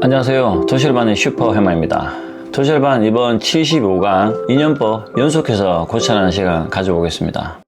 안녕하세요. 도실반의 슈퍼해마입니다. 도실반 이번 75강 2년법 연속해서 고찰하는 시간 가져보겠습니다.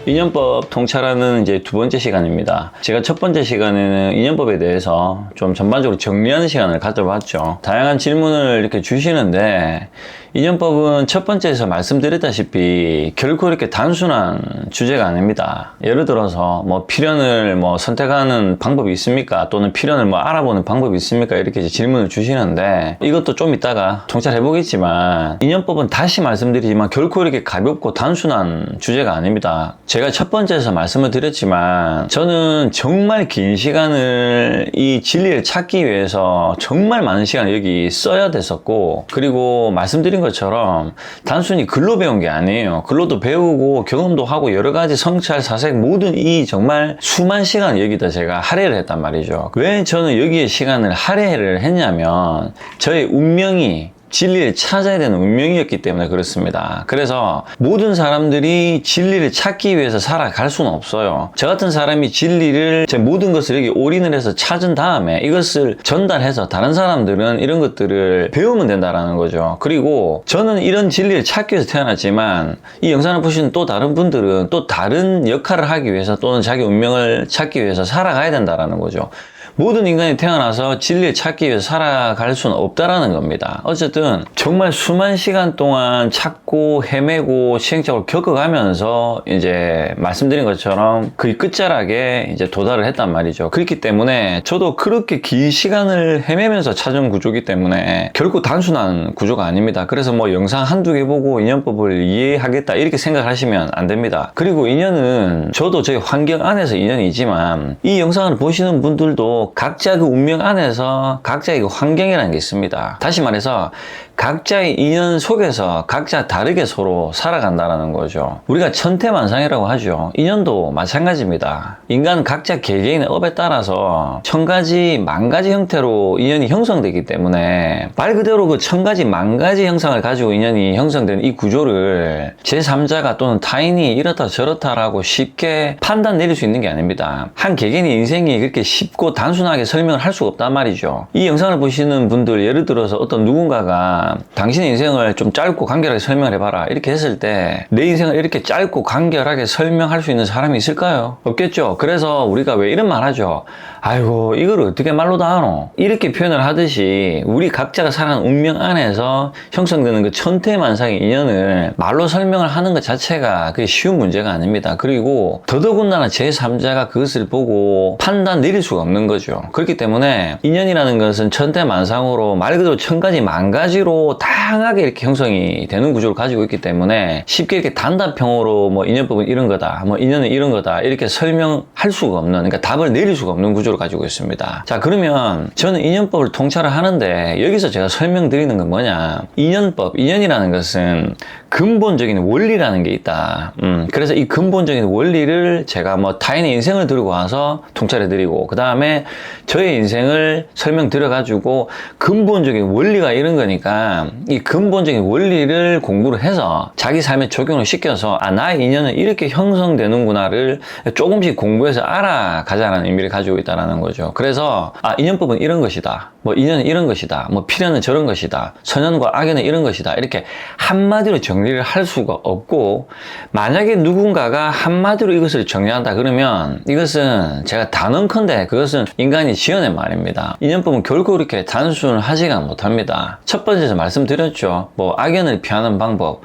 인연법 통찰하는 이제 두 번째 시간입니다. 제가 첫 번째 시간에는 인연법에 대해서 좀 전반적으로 정리하는 시간을 가져봤죠. 다양한 질문을 이렇게 주시는데 인연법은 첫 번째에서 말씀드렸다시피 결코 이렇게 단순한 주제가 아닙니다. 예를 들어서 뭐 필연을 선택하는 방법이 있습니까? 또는 필연을 알아보는 방법이 있습니까? 이렇게 이제 질문을 주시는데 이것도 좀 이따가 통찰해 보겠지만 인연법은 다시 말씀드리지만 결코 이렇게 가볍고 단순한 주제가 아닙니다. 제가 첫 번째에서 말씀을 드렸지만 저는 정말 긴 시간을 이 진리를 찾기 위해서 정말 많은 시간을 여기 써야 됐었고, 그리고 말씀드린 것처럼 단순히 글로 배운 게 아니에요. 글로도 배우고 경험도 하고 여러 가지 성찰, 사색 모든 이 정말 수만 시간을 여기다 제가 할애를 했단 말이죠. 왜 저는 여기에 시간을 할애를 했냐면 저의 운명이 진리를 찾아야 되는 운명이었기 때문에 그렇습니다. 그래서 모든 사람들이 진리를 찾기 위해서 살아갈 수는 없어요. 저 같은 사람이 진리를 제 모든 것을 여기 올인을 해서 찾은 다음에 이것을 전달해서 다른 사람들은 이런 것들을 배우면 된다라는 거죠. 그리고 저는 이런 진리를 찾기 위해서 태어났지만 이 영상을 보시는 또 다른 분들은 또 다른 역할을 하기 위해서 또는 자기 운명을 찾기 위해서 살아가야 된다라는 거죠. 모든 인간이 태어나서 진리를 찾기 위해서 살아갈 수는 없다라는 겁니다. 어쨌든 정말 수만 시간 동안 찾고 헤매고 시행착오를 겪어가면서 이제 말씀드린 것처럼 그 끝자락에 이제 도달을 했단 말이죠. 그렇기 때문에 저도 그렇게 긴 시간을 헤매면서 찾은 구조이기 때문에 결코 단순한 구조가 아닙니다. 그래서 영상 한두 개 보고 인연법을 이해하겠다 이렇게 생각하시면 안 됩니다. 그리고 인연은 저도 저희 환경 안에서 인연이지만 이 영상을 보시는 분들도 각자 그 운명 안에서 각자의 그 환경이라는 게 있습니다. 다시 말해서 각자의 인연 속에서 각자 다르게 서로 살아간다는 거죠. 우리가 천태만상이라고 하죠. 인연도 마찬가지입니다. 인간 각자 개개인의 업에 따라서 천가지 만가지 형태로 인연이 형성되기 때문에 말 그대로 그 천가지 만가지 형상을 가지고 인연이 형성되는 이 구조를 제3자가 또는 타인이 이렇다 저렇다라고 쉽게 판단 내릴 수 있는 게 아닙니다. 한 개개인의 인생이 그렇게 쉽고 단순하게 설명을 할 수가 없단 말이죠. 이 영상을 보시는 분들, 예를 들어서 어떤 누군가가 당신의 인생을 좀 짧고 간결하게 설명을 해봐라 이렇게 했을 때 내 인생을 이렇게 짧고 간결하게 설명할 수 있는 사람이 있을까요? 없겠죠. 그래서 우리가 왜 이런 말 하죠. 아이고 이걸 어떻게 말로 다 하노? 이렇게 표현을 하듯이 우리 각자가 살아가는 운명 안에서 형성되는 그 천태만상의 인연을 말로 설명을 하는 것 자체가 그게 쉬운 문제가 아닙니다. 그리고 더더군다나 제3자가 그것을 보고 판단 내릴 수가 없는 거죠. 그렇기 때문에 인연이라는 것은 천태만상으로 말 그대로 천가지 만가지로 다양하게 이렇게 형성이 되는 구조를 가지고 있기 때문에 쉽게 이렇게 단답형으로 인연법은 이런 거다, 인연은 이런 거다 이렇게 설명할 수가 없는, 그러니까 답을 내릴 수가 없는 구조를 가지고 있습니다. 자, 그러면 저는 인연법을 통찰을 하는데 여기서 제가 설명드리는 건 뭐냐, 인연이라는 것은 근본적인 원리라는 게 있다. 그래서 이 근본적인 원리를 제가 타인의 인생을 들고 와서 통찰해드리고 그 다음에 저의 인생을 설명드려가지고 근본적인 원리가 이런 거니까 이 근본적인 원리를 공부를 해서 자기 삶에 적용을 시켜서 나의 인연은 이렇게 형성되는구나를 조금씩 공부해서 알아가자는 의미를 가지고 있다는 거죠. 그래서 인연법은 이런 것이다, 인연은 이런 것이다, 필연은 저런 것이다, 선연과 악연은 이런 것이다 이렇게 한마디로 정리를 할 수가 없고, 만약에 누군가가 한마디로 이것을 정리한다 그러면 이것은 제가 단언컨대 그것은 인간이 지어낸 말입니다. 인연법은 결코 이렇게 단순하지가 못합니다. 첫 번째에서 말씀드렸죠. 악연을 피하는 방법,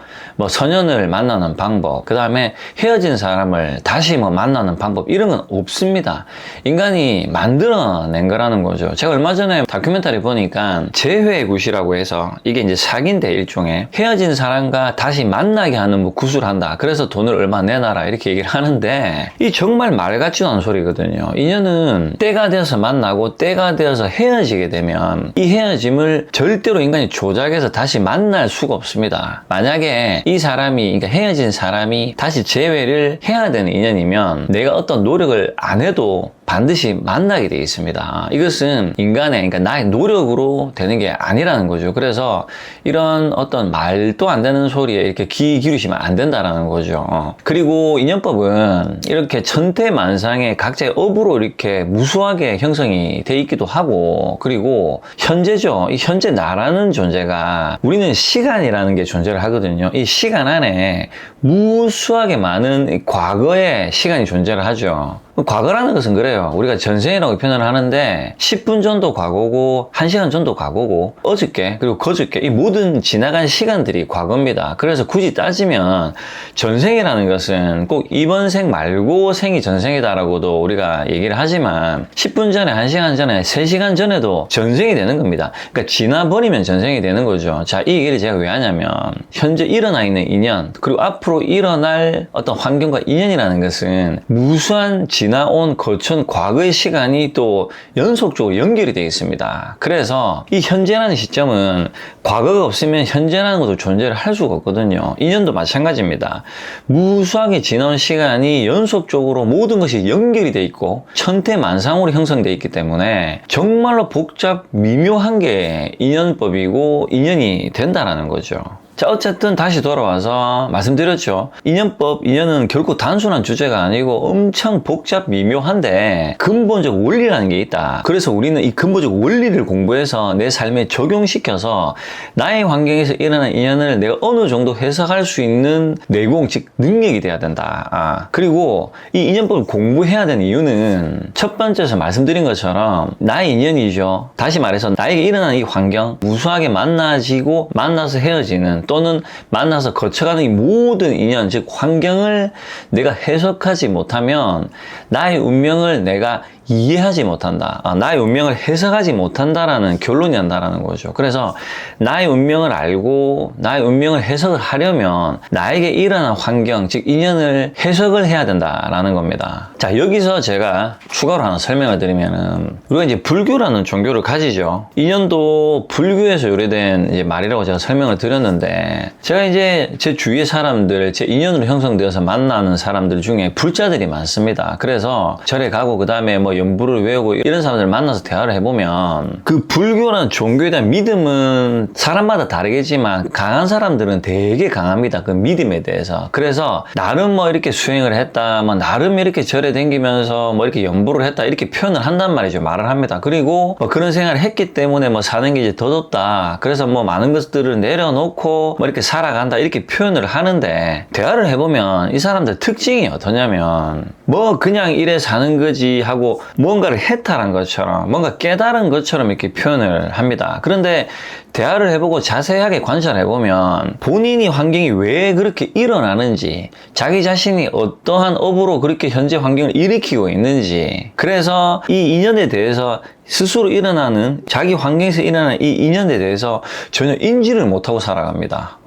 선연을 만나는 방법, 그 다음에 헤어진 사람을 다시 만나는 방법, 이런 건 없습니다. 인간이 만들어낸 거라는 거죠. 제가 얼마 전에 다큐멘터리 보니까 재회의 굿이라고 해서 이게 이제 사기인데 일종의 헤어진 사람과 다시 만나게 하는 굿을 한다. 그래서 돈을 얼마 내놔라 이렇게 얘기를 하는데 이 정말 말 같지도 않은 소리거든요. 인연은 때가 되어서 만나고 때가 되어서 헤어지게 되면 이 헤어짐을 절대로 인간이 조작해서 다시 만날 수가 없습니다. 만약에 이 사람이, 그러니까 헤어진 사람이 다시 재회를 해야 되는 인연이면 내가 어떤 노력을 안 해도 반드시 만나게 되어 있습니다. 이것은 인간의, 그러니까 나의 노력으로 되는 게 아니라는 거죠. 그래서 이런 어떤 말도 안 되는 소리에 이렇게 귀 기울이시면 안 된다라는 거죠. 그리고 인연법은 이렇게 천태만상의 각자의 업으로 이렇게 무수하게 형성이 돼 있기도 하고, 그리고 현재죠. 이 현재 나라는 존재가, 우리는 시간이라는 게 존재를 하거든요. 이 시간 안에 무수하게 많은 과거의 시간이 존재를 하죠. 과거라는 것은 그래요. 우리가 전생이라고 표현을 하는데 10분 전도 과거고 1시간 전도 과거고 어저께 그리고 그저께 이 모든 지나간 시간들이 과거입니다. 그래서 굳이 따지면 전생이라는 것은 꼭 이번 생 말고 생이 전생이다라고도 우리가 얘기를 하지만 10분 전에 1시간 전에 3시간 전에도 전생이 되는 겁니다. 그러니까 지나버리면 전생이 되는 거죠. 자, 이 얘기를 제가 왜 하냐면 현재 일어나 있는 인연 그리고 앞으로 일어날 어떤 환경과 인연이라는 것은 무수한 지나온 거쳐온 과거의 시간이 또 연속적으로 연결이 되어 있습니다. 그래서 이 현재라는 시점은 과거가 없으면 현재라는 것도 존재를 할 수가 없거든요. 인연도 마찬가지입니다. 무수하게 지나온 시간이 연속적으로 모든 것이 연결이 되어 있고 천태만상으로 형성되어 있기 때문에 정말로 복잡 미묘한 게 인연법이고 인연이 된다라는 거죠. 자, 어쨌든 다시 돌아와서 말씀드렸죠. 인연법, 인연은 결코 단순한 주제가 아니고 엄청 복잡 미묘한데 근본적 원리라는 게 있다. 그래서 우리는 이 근본적 원리를 공부해서 내 삶에 적용시켜서 나의 환경에서 일어난 인연을 내가 어느 정도 해석할 수 있는 내공, 즉 능력이 돼야 된다. 그리고 이 인연법을 공부해야 되는 이유는 첫 번째에서 말씀드린 것처럼 나의 인연이죠. 다시 말해서 나에게 일어난 이 환경, 무수하게 만나지고 만나서 헤어지는 또는 만나서 거쳐가는 이 모든 인연, 즉 환경을 내가 해석하지 못하면 나의 운명을 내가 이해하지 못한다. 나의 운명을 해석하지 못한다라는 결론이 난다라는 거죠. 그래서 나의 운명을 알고 나의 운명을 해석을 하려면 나에게 일어난 환경, 즉 인연을 해석을 해야 된다라는 겁니다. 자, 여기서 제가 추가로 하나 설명을 드리면은 우리가 이제 불교라는 종교를 가지죠. 인연도 불교에서 유래된 이제 말이라고 제가 설명을 드렸는데 제가 이제 제 주위의 사람들, 제 인연으로 형성되어서 만나는 사람들 중에 불자들이 많습니다. 그래서 절에 가고 그 다음에 뭐 연부를 외우고 이런 사람들을 만나서 대화를 해보면 그 불교라는 종교에 대한 믿음은 사람마다 다르겠지만 강한 사람들은 되게 강합니다. 그 믿음에 대해서. 그래서 나름 뭐 이렇게 수행을 했다, 뭐 나름 이렇게 절에 다니면서 뭐 이렇게 연부를 했다 이렇게 표현을 한단 말이죠. 말을 합니다. 그리고 뭐 그런 생활을 했기 때문에 뭐 사는 게 이제 더덥다. 그래서 뭐 많은 것들을 내려놓고 뭐 이렇게 살아간다 이렇게 표현을 하는데 대화를 해보면 이 사람들 특징이 어떠냐면 뭐 그냥 이래 사는 거지 하고 뭔가를 해탈한 것처럼 뭔가 깨달은 것처럼 이렇게 표현을 합니다. 그런데 대화를 해보고 자세하게 관찰해보면 본인이 환경이 왜 그렇게 일어나는지 자기 자신이 어떠한 업으로 그렇게 현재 환경을 일으키고 있는지 그래서 이 인연에 대해서 스스로 일어나는 자기 환경에서 일어나는 이 인연에 대해서 전혀 인지를 못하고 살아갑니다.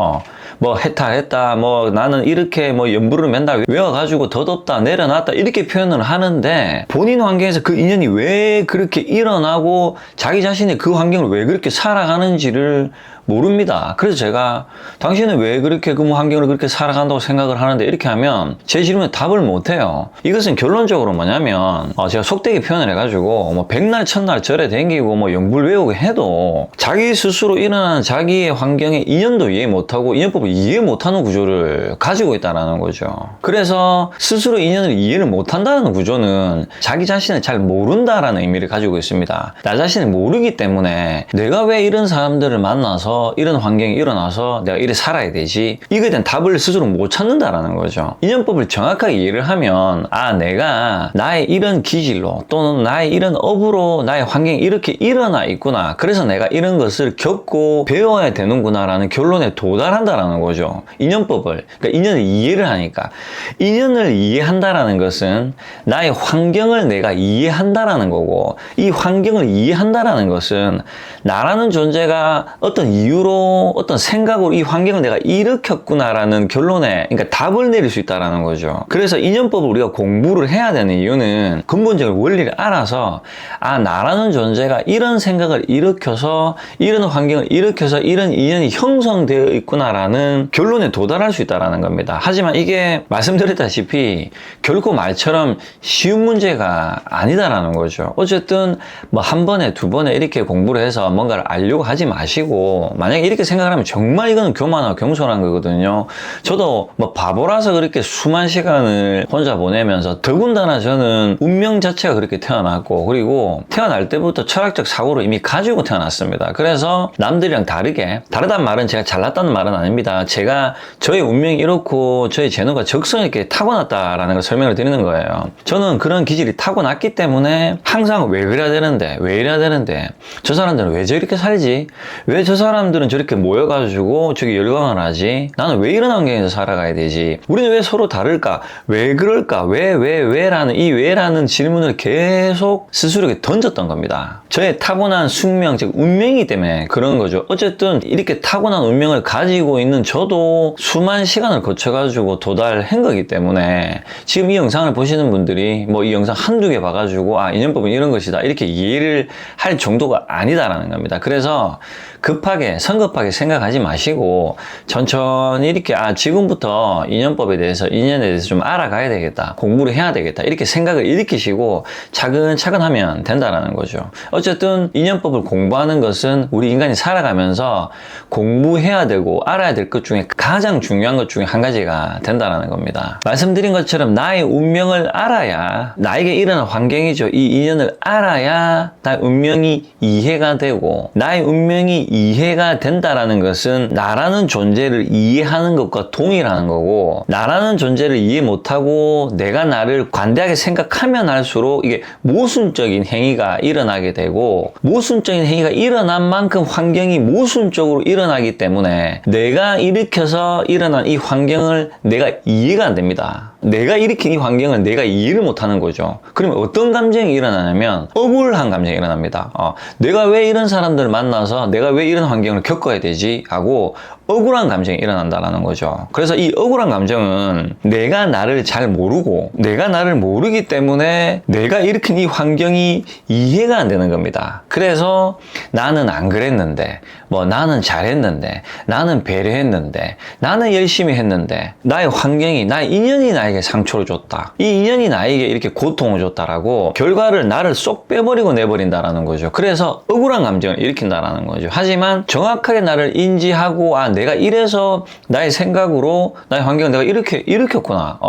뭐 해탈했다, 뭐 나는 이렇게 뭐 연부를 맨날 외워가지고 더덥다, 내려놨다 이렇게 표현을 하는데 본인 환경에서 그 인연이 왜 그렇게 일어나고 자기 자신이 그 환경을 왜 그렇게 살아가는지를 모릅니다. 그래서 제가 당신은 왜 그렇게 그 환경을 그렇게 살아간다고 생각을 하는데 이렇게 하면 제 질문에 답을 못해요. 이것은 결론적으로 뭐냐면 제가 속되게 표현을 해가지고 뭐 백날 천날 절에 댕기고 뭐 연불 외우고 해도 자기 스스로 일어나는 자기의 환경에 인연도 이해 못하고 인연법을 이해 못하는 구조를 가지고 있다는 거죠. 그래서 스스로 인연을 이해를 못한다는 구조는 자기 자신을 잘 모른다라는 의미를 가지고 있습니다. 나 자신을 모르기 때문에 내가 왜 이런 사람들을 만나서 이런 환경이 일어나서 내가 이래 살아야 되지 이거에 대한 답을 스스로 못 찾는다라는 거죠. 인연법을 정확하게 이해를 하면 내가 나의 이런 기질로 또는 나의 이런 업으로 나의 환경이 이렇게 일어나 있구나 그래서 내가 이런 것을 겪고 배워야 되는구나 라는 결론에 도달한다라는 거죠. 인연법을 그러니까 인연을 이해를 하니까 인연을 이해한다라는 것은 나의 환경을 내가 이해한다라는 거고 이 환경을 이해한다라는 것은 나라는 존재가 어떤 이유로 어떤 생각으로 이 환경을 내가 일으켰구나라는 결론에 그러니까 답을 내릴 수 있다라는 거죠. 그래서 인연법을 우리가 공부를 해야 되는 이유는 근본적인 원리를 알아서 아 나라는 존재가 이런 생각을 일으켜서 이런 환경을 일으켜서 이런 인연이 형성되어 있구나라는 결론에 도달할 수 있다라는 겁니다. 하지만 이게 말씀드렸다시피 결코 말처럼 쉬운 문제가 아니다라는 거죠. 어쨌든 뭐 한 번에 두 번에 이렇게 공부를 해서 뭔가를 알려고 하지 마시고 만약에 이렇게 생각을 하면 정말 이거는 교만하고 겸손한 거거든요. 저도 뭐 바보라서 그렇게 수많은 시간을 혼자 보내면서 더군다나 저는 운명 자체가 그렇게 태어났고 그리고 태어날 때부터 철학적 사고를 이미 가지고 태어났습니다. 그래서 남들이랑 다르단 말은 제가 잘났다는 말은 아닙니다. 제가 저의 운명이 이렇고 저의 재능과 적성이 이렇게 타고났다라는 걸 설명을 드리는 거예요. 저는 그런 기질이 타고났기 때문에 항상 왜 그래야 되는데 왜 이래야 되는데 저 사람들은 왜 저렇게 살지? 왜 저 사람들은 저렇게 모여가지고 저기 열광을 하지? 나는 왜 이런 환경에서 살아가야 되지? 우리는 왜 서로 다를까? 왜 그럴까? 왜라는 이 왜라는 질문을 계속 스스로에게 던졌던 겁니다. 저의 타고난 숙명, 즉 운명이기 때문에 그런 거죠. 어쨌든 이렇게 타고난 운명을 가지고 있는 저도 수많은 시간을 거쳐가지고 도달한 거기 때문에 지금 이 영상을 보시는 분들이 뭐 이 영상 한두 개 봐가지고 아 인연법은 이런 것이다 이렇게 이해를 할 정도가 아니다라는 겁니다. 그래서 급하게 성급하게 생각하지 마시고 천천히 이렇게 아 지금부터 인연법에 대해서 인연에 대해서 좀 알아가야 되겠다 공부를 해야 되겠다 이렇게 생각을 일으키시고 차근차근 하면 된다라는 거죠. 어쨌든 인연법을 공부하는 것은 우리 인간이 살아가면서 공부해야 되고 알아야 될 것 중에 가장 중요한 것 중에 한 가지가 된다라는 겁니다. 말씀드린 것처럼 나의 운명을 알아야 나에게 일어난 환경이죠. 이 인연을 알아야 나의 운명이 이해가 되고 나의 운명이 이해가 된다라는 것은 나라는 존재를 이해하는 것과 동일한 거고 나라는 존재를 이해 못하고 내가 나를 관대하게 생각하면 할수록 이게 모순적인 행위가 일어나게 되고 모순적인 행위가 일어난 만큼 환경이 모순적으로 일어나기 때문에 내가 일으켜서 일어난 이 환경을 내가 이해가 안 됩니다. 내가 일으킨 이 환경을 내가 이해를 못하는 거죠. 그러면 어떤 감정이 일어나냐면 억울한 감정이 일어납니다. 내가 왜 이런 사람들을 만나서 내가 왜 이런 환경을 겪어야 되지? 하고 억울한 감정이 일어난다는 거죠. 그래서 이 억울한 감정은 내가 나를 잘 모르고 내가 나를 모르기 때문에 내가 일으킨 이 환경이 이해가 안 되는 겁니다. 그래서 나는 안 그랬는데 뭐 나는 잘했는데 나는 배려했는데 나는 열심히 했는데 나의 환경이 나의 인연이 나에게 상처를 줬다. 이 인연이 나에게 이렇게 고통을 줬다라고 결과를 나를 쏙 빼버리고 내버린다라는 거죠. 그래서 억울한 감정을 일으킨다라는 거죠. 하지만 정확하게 나를 인지하고 아 내가 이래서 나의 생각으로 나의 환경을 내가 이렇게 일으켰구나.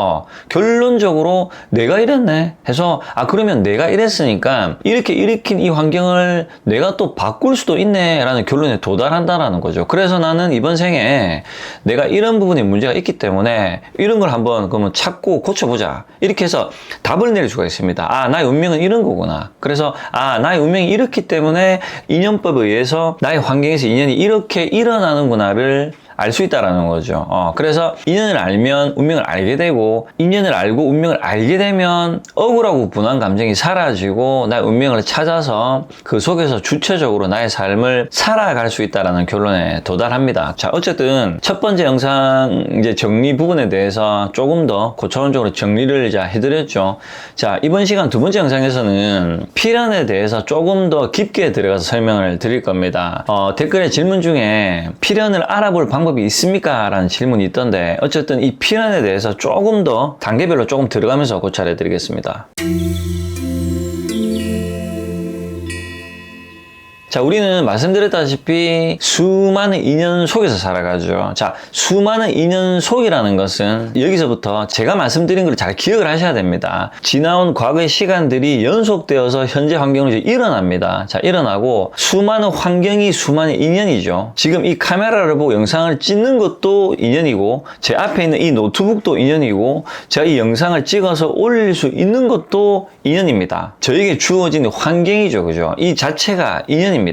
결론적으로 내가 이랬네 해서 아 그러면 내가 이랬으니까 이렇게 일으킨 이 환경을 내가 또 바꿀 수도 있네 라는 결론에 도달한다라는 거죠. 그래서 나는 이번 생에 내가 이런 부분에 문제가 있기 때문에 이런 걸 한번 그러면 찾고 고쳐보자 이렇게 해서 답을 내릴 수가 있습니다. 아 나의 운명은 이런 거구나. 그래서 아 나의 운명이 이렇기 때문에 인연법에 의해서 나의 환경에서 인연이 이렇게 일어나는구나를 알 수 있다라는 거죠. 그래서 인연을 알면 운명을 알게 되고 인연을 알고 운명을 알게 되면 억울하고 분한 감정이 사라지고 나의 운명을 찾아서 그 속에서 주체적으로 나의 삶을 살아갈 수 있다라는 결론에 도달합니다. 자, 어쨌든 첫 번째 영상 이제 정리 부분에 대해서 조금 더 고차원적으로 정리를 이제 해드렸죠. 자, 이번 시간 두 번째 영상에서는 필연에 대해서 조금 더 깊게 들어가서 설명을 드릴 겁니다. 댓글에 질문 중에 필연을 알아볼 방법이 있습니까? 라는 질문이 있던데 어쨌든 이 필연에 대해서 조금 더 단계별로 조금 들어가면서 고찰해 드리겠습니다. 자, 우리는 말씀드렸다시피 수많은 인연 속에서 살아가죠. 자, 수많은 인연 속이라는 것은 여기서부터 제가 말씀드린 걸 잘 기억을 하셔야 됩니다. 지나온 과거의 시간들이 연속되어서 현재 환경으로 일어납니다. 자, 일어나고 수많은 환경이 수많은 인연이죠. 지금 이 카메라를 보고 영상을 찍는 것도 인연이고 제 앞에 있는 이 노트북도 인연이고 제가 이 영상을 찍어서 올릴 수 있는 것도 인연입니다. 저에게 주어진 환경이죠. 그죠? 이 자체가 인연입니다.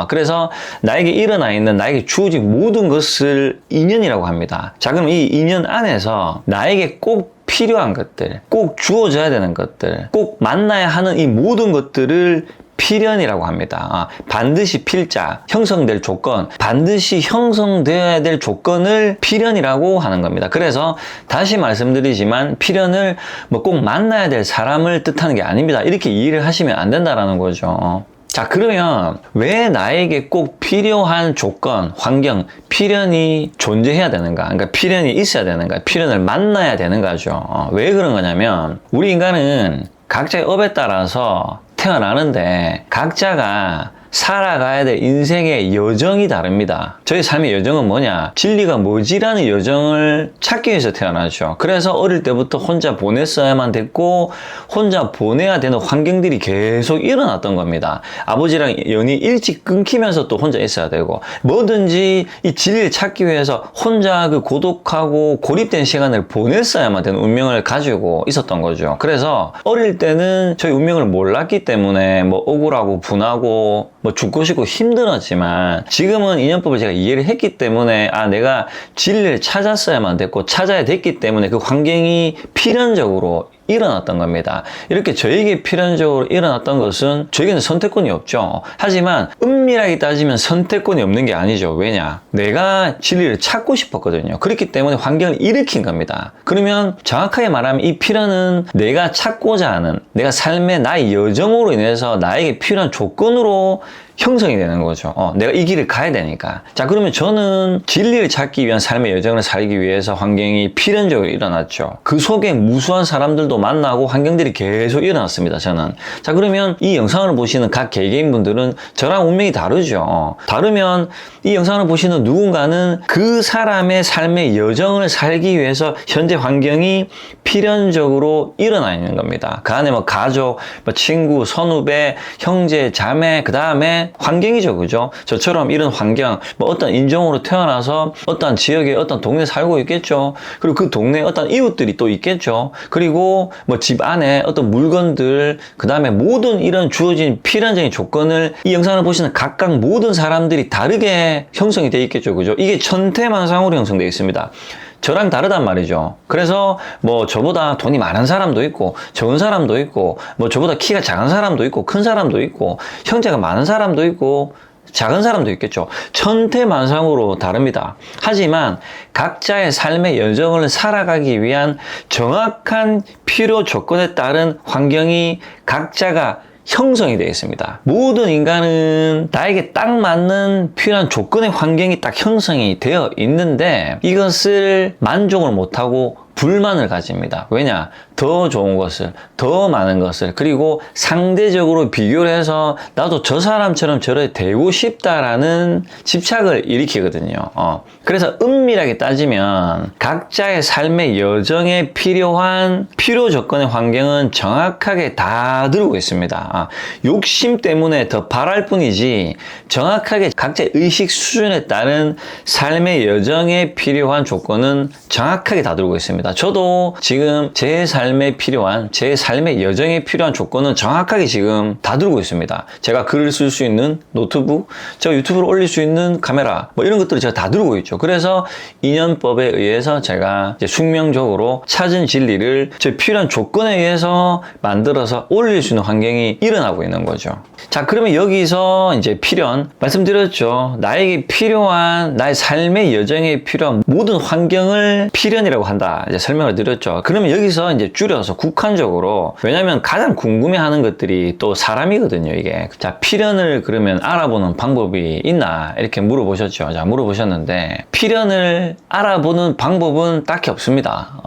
그래서 나에게 일어나 있는 나에게 주어진 모든 것을 인연이라고 합니다. 자, 그럼 이 인연 안에서 나에게 꼭 필요한 것들, 꼭 주어져야 되는 것들, 꼭 만나야 하는 이 모든 것들을 필연이라고 합니다. 반드시 필자, 형성될 조건, 반드시 형성되어야 될 조건을 필연이라고 하는 겁니다. 그래서 다시 말씀드리지만 필연을 뭐 꼭 만나야 될 사람을 뜻하는 게 아닙니다. 이렇게 이해를 하시면 안 된다라는 거죠. 자, 그러면 왜 나에게 꼭 필요한 조건, 환경, 필연이 존재해야 되는가? 그러니까 필연이 있어야 되는가? 필연을 만나야 되는가죠. 왜 그런 거냐면 우리 인간은 각자의 업에 따라서 태어나는데 각자가 살아가야 될 인생의 여정이 다릅니다. 저희 삶의 여정은 뭐냐? 진리가 뭐지라는 여정을 찾기 위해서 태어나죠. 그래서 어릴 때부터 혼자 보냈어야만 됐고 혼자 보내야 되는 환경들이 계속 일어났던 겁니다. 아버지랑 연이 일찍 끊기면서 또 혼자 있어야 되고 뭐든지 이 진리를 찾기 위해서 혼자 그 고독하고 고립된 시간을 보냈어야만 되는 운명을 가지고 있었던 거죠. 그래서 어릴 때는 저희 운명을 몰랐기 때문에 뭐 억울하고 분하고 뭐 죽고 싶고 힘들었지만 지금은 인연법을 제가 이해를 했기 때문에 내가 진리를 찾았어야만 됐고 찾아야 됐기 때문에 그 환경이 필연적으로 일어났던 겁니다. 이렇게 저에게 필연적으로 일어났던 것은 저에게는 선택권이 없죠. 하지만 은밀하게 따지면 선택권이 없는 게 아니죠. 왜냐? 내가 진리를 찾고 싶었거든요. 그렇기 때문에 환경을 일으킨 겁니다. 그러면 정확하게 말하면 이 필연은 내가 찾고자 하는 내가 삶의 나의 여정으로 인해서 나에게 필요한 조건으로 형성이 되는 거죠. 내가 이 길을 가야 되니까. 자, 그러면 저는 진리를 찾기 위한 삶의 여정을 살기 위해서 환경이 필연적으로 일어났죠. 그 속에 무수한 사람들도 만나고 환경들이 계속 일어났습니다, 저는. 자, 그러면 이 영상을 보시는 각 개개인분들은 저랑 운명이 다르죠. 다르면 이 영상을 보시는 누군가는 그 사람의 삶의 여정을 살기 위해서 현재 환경이 필연적으로 일어나 있는 겁니다. 그 안에 뭐 가족, 뭐 친구, 선후배, 형제, 자매, 그 다음에 환경이죠, 그죠? 저처럼 이런 환경, 뭐 어떤 인종으로 태어나서 어떤 지역에 어떤 동네에 살고 있겠죠. 그리고 그 동네에 어떤 이웃들이 또 있겠죠. 그리고 뭐 집 안에 어떤 물건들, 그 다음에 모든 이런 주어진 필연적인 조건을 이 영상을 보시는 각각 모든 사람들이 다르게 형성이 되어 있겠죠, 그죠? 이게 천태만상으로 형성되어 있습니다. 저랑 다르단 말이죠. 그래서 뭐 저보다 돈이 많은 사람도 있고 적은 사람도 있고 뭐 저보다 키가 작은 사람도 있고 큰 사람도 있고 형제가 많은 사람도 있고 작은 사람도 있겠죠. 천태만상으로 다릅니다. 하지만 각자의 삶의 여정을 살아가기 위한 정확한 필요 조건에 따른 환경이 각자가 형성이 되어 있습니다. 모든 인간은 나에게 딱 맞는 필요한 조건의 환경이 딱 형성이 되어 있는데 이것을 만족을 못하고 불만을 가집니다. 왜냐? 더 좋은 것을, 더 많은 것을, 그리고 상대적으로 비교를 해서 나도 저 사람처럼 저래 되고 싶다라는 집착을 일으키거든요. 그래서 은밀하게 따지면 각자의 삶의 여정에 필요한 필요 조건의 환경은 정확하게 다 들고 있습니다. 욕심 때문에 더 바랄 뿐이지 정확하게 각자의 의식 수준에 따른 삶의 여정에 필요한 조건은 정확하게 다 들고 있습니다. 저도 지금 제 삶에 필요한, 제 삶의 여정에 필요한 조건은 정확하게 지금 다 들고 있습니다. 제가 글을 쓸 수 있는 노트북, 제가 유튜브를 올릴 수 있는 카메라, 뭐 이런 것들을 제가 다 들고 있죠. 그래서 인연법에 의해서 제가 이제 숙명적으로 찾은 진리를 제 필요한 조건에 의해서 만들어서 올릴 수 있는 환경이 일어나고 있는 거죠. 자, 그러면 여기서 이제 필연, 말씀드렸죠. 나에게 필요한, 나의 삶의 여정에 필요한 모든 환경을 필연이라고 한다. 이제 설명을 드렸죠. 그러면 여기서 이제 줄여서 국한적으로, 왜냐면 가장 궁금해하는 것들이 또 사람이거든요, 이게. 자, 필연을 그러면 알아보는 방법이 있나? 이렇게 물어보셨죠. 자, 물어보셨는데, 필연을 알아보는 방법은 딱히 없습니다.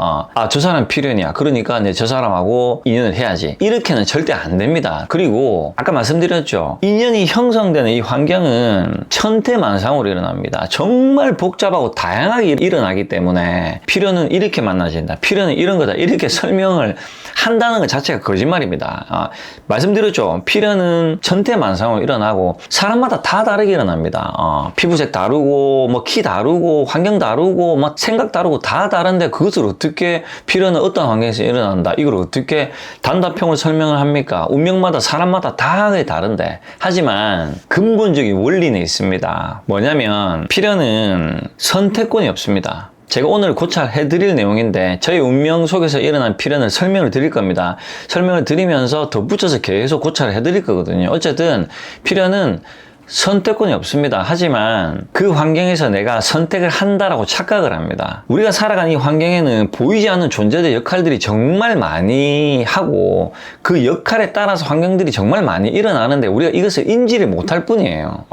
저 사람 필연이야. 그러니까 저 사람하고 인연을 해야지. 이렇게는 절대 안 됩니다. 그리고 아까 말씀드렸죠. 인연이 형성되는 이 환경은 천태만상으로 일어납니다. 정말 복잡하고 다양하게 일어나기 때문에 필연은 이렇게 만나진다. 필연은 이런 거다. 이렇게 설명을 한다는 것 자체가 거짓말입니다. 말씀드렸죠. 필연은 천태만상으로 일어나고 사람마다 다 다르게 일어납니다. 피부색 다르고 뭐 키 다르고 환경 다르고 뭐 생각 다르고 다 다른데 그것을 어떻게 필연은 어떤 환경에서 일어난다. 이걸 어떻게 단답형을 설명을 합니까? 운명마다 사람마다 다 다른데. 하지만 근본적인 원리는 있습니다. 뭐냐면 필연은 선택권이 없습니다. 제가 오늘 고찰해 드릴 내용인데 저희 운명 속에서 일어난 필연을 설명을 드릴 겁니다. 설명을 드리면서 덧붙여서 계속 고찰을 해 드릴 거거든요. 어쨌든 필연은 선택권이 없습니다. 하지만 그 환경에서 내가 선택을 한다라고 착각을 합니다. 우리가 살아가는 이 환경에는 보이지 않는 존재들 역할들이 정말 많이 하고 그 역할에 따라서 환경들이 정말 많이 일어나는데 우리가 이것을 인지를 못할 뿐이에요.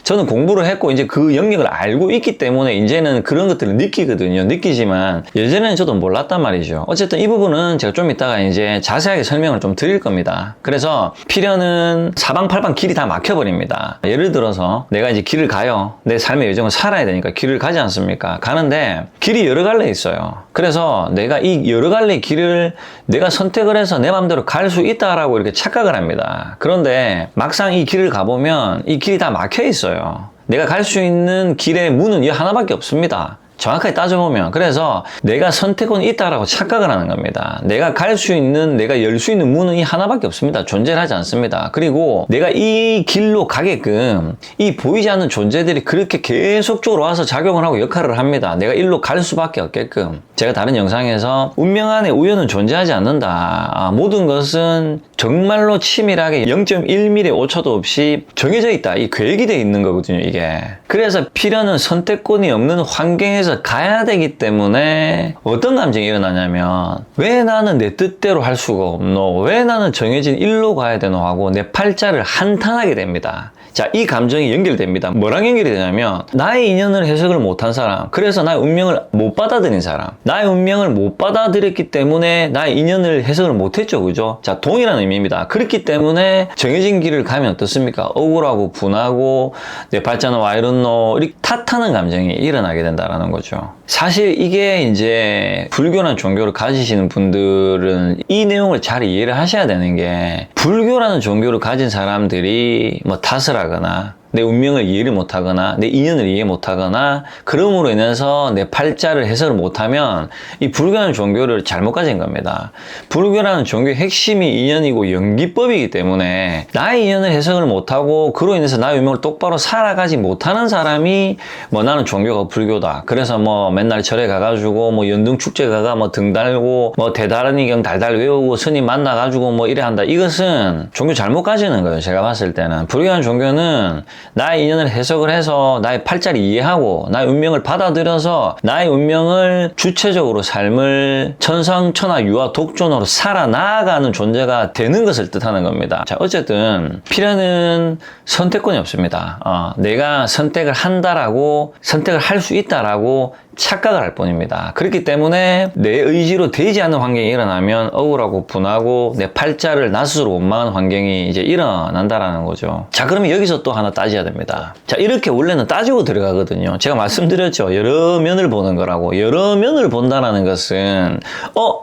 저는 공부를 했고 이제 그 영역을 알고 있기 때문에 이제는 그런 것들을 느끼거든요. 느끼지만 예전에는 저도 몰랐단 말이죠. 어쨌든 이 부분은 제가 좀 이따가 이제 자세하게 설명을 좀 드릴 겁니다. 그래서 필연은 사방팔방 길이 다 막혀버립니다. 예를 들어서 내가 이제 길을 가요. 내 삶의 여정을 살아야 되니까 길을 가지 않습니까? 가는데 길이 여러 갈래 있어요. 그래서 내가 이 여러 갈래 길을 내가 선택을 해서 내 마음대로 갈 수 있다라고 이렇게 착각을 합니다. 그런데 막상 이 길을 가보면 이 길이 다 막혀 있어요. 내가 갈 수 있는 길의 문은 이 하나밖에 없습니다. 정확하게 따져보면. 그래서 내가 선택권이 있다라고 착각을 하는 겁니다. 내가 갈 수 있는, 내가 열 수 있는 문은 이 하나밖에 없습니다. 존재를 하지 않습니다. 그리고 내가 이 길로 가게끔 이 보이지 않는 존재들이 그렇게 계속적으로 와서 작용을 하고 역할을 합니다. 내가 일로 갈 수밖에 없게끔. 제가 다른 영상에서 운명 안에 우연은 존재하지 않는다. 모든 것은 정말로 치밀하게 0.1mm 오차도 없이 정해져 있다. 이 계획이 돼 있는 거거든요, 이게. 그래서 필연은 선택권이 없는 환경에서 가야 되기 때문에 어떤 감정이 일어나냐면 왜 나는 내 뜻대로 할 수가 없노? 왜 나는 정해진 일로 가야 되노? 하고 내 팔자를 한탄하게 됩니다. 자, 이 감정이 연결됩니다. 뭐랑 연결이 되냐면 나의 인연을 해석을 못한 사람, 그래서 나의 운명을 못 받아들인 사람, 나의 운명을 못 받아들였기 때문에 나의 인연을 해석을 못했죠. 그죠? 자, 동일한 의미입니다. 그렇기 때문에 정해진 길을 가면 어떻습니까? 억울하고 분하고 내 팔자는 와 이렇노 이렇게 탓하는 감정이 일어나게 된다는 거죠. 사실 이게 이제 불교라는 종교를 가지시는 분들은 이 내용을 잘 이해를 하셔야 되는 게, 불교라는 종교를 가진 사람들이 뭐 탓을 하거나 내 운명을 이해를 못하거나 내 인연을 이해 못하거나 그럼으로 인해서 내 팔자를 해석을 못하면 이 불교라는 종교를 잘못 가진 겁니다. 불교라는 종교의 핵심이 인연이고 연기법이기 때문에 나의 인연을 해석을 못하고 그로 인해서 나의 운명을 똑바로 살아가지 못하는 사람이 뭐 나는 종교가 불교다, 그래서 뭐 맨날 절에 가가지고 뭐 연등축제 가가 뭐 등 달고 뭐 대다른이경 달달 외우고 스님 만나가지고 뭐 이래 한다, 이것은 종교 잘못 가지는 거예요. 제가 봤을 때는 불교라는 종교는 나의 인연을 해석을 해서 나의 팔자를 이해하고 나의 운명을 받아들여서 나의 운명을 주체적으로 삶을 천상천하 유아 독존으로 살아나가는 존재가 되는 것을 뜻하는 겁니다. 자, 어쨌든 필연은 선택권이 없습니다. 내가 선택을 한다라고, 선택을 할 수 있다라고 착각을 할 뿐입니다. 그렇기 때문에 내 의지로 되지 않는 환경이 일어나면 억울하고 분하고 내 팔자를 나 스스로 원망하는 환경이 이제 일어난다라는 거죠. 자, 그러면 여기서 또 하나 따져야 됩니다. 자, 이렇게 원래는 따지고 들어가거든요. 제가 말씀드렸죠. 여러 면을 보는 거라고. 여러 면을 본다는 것은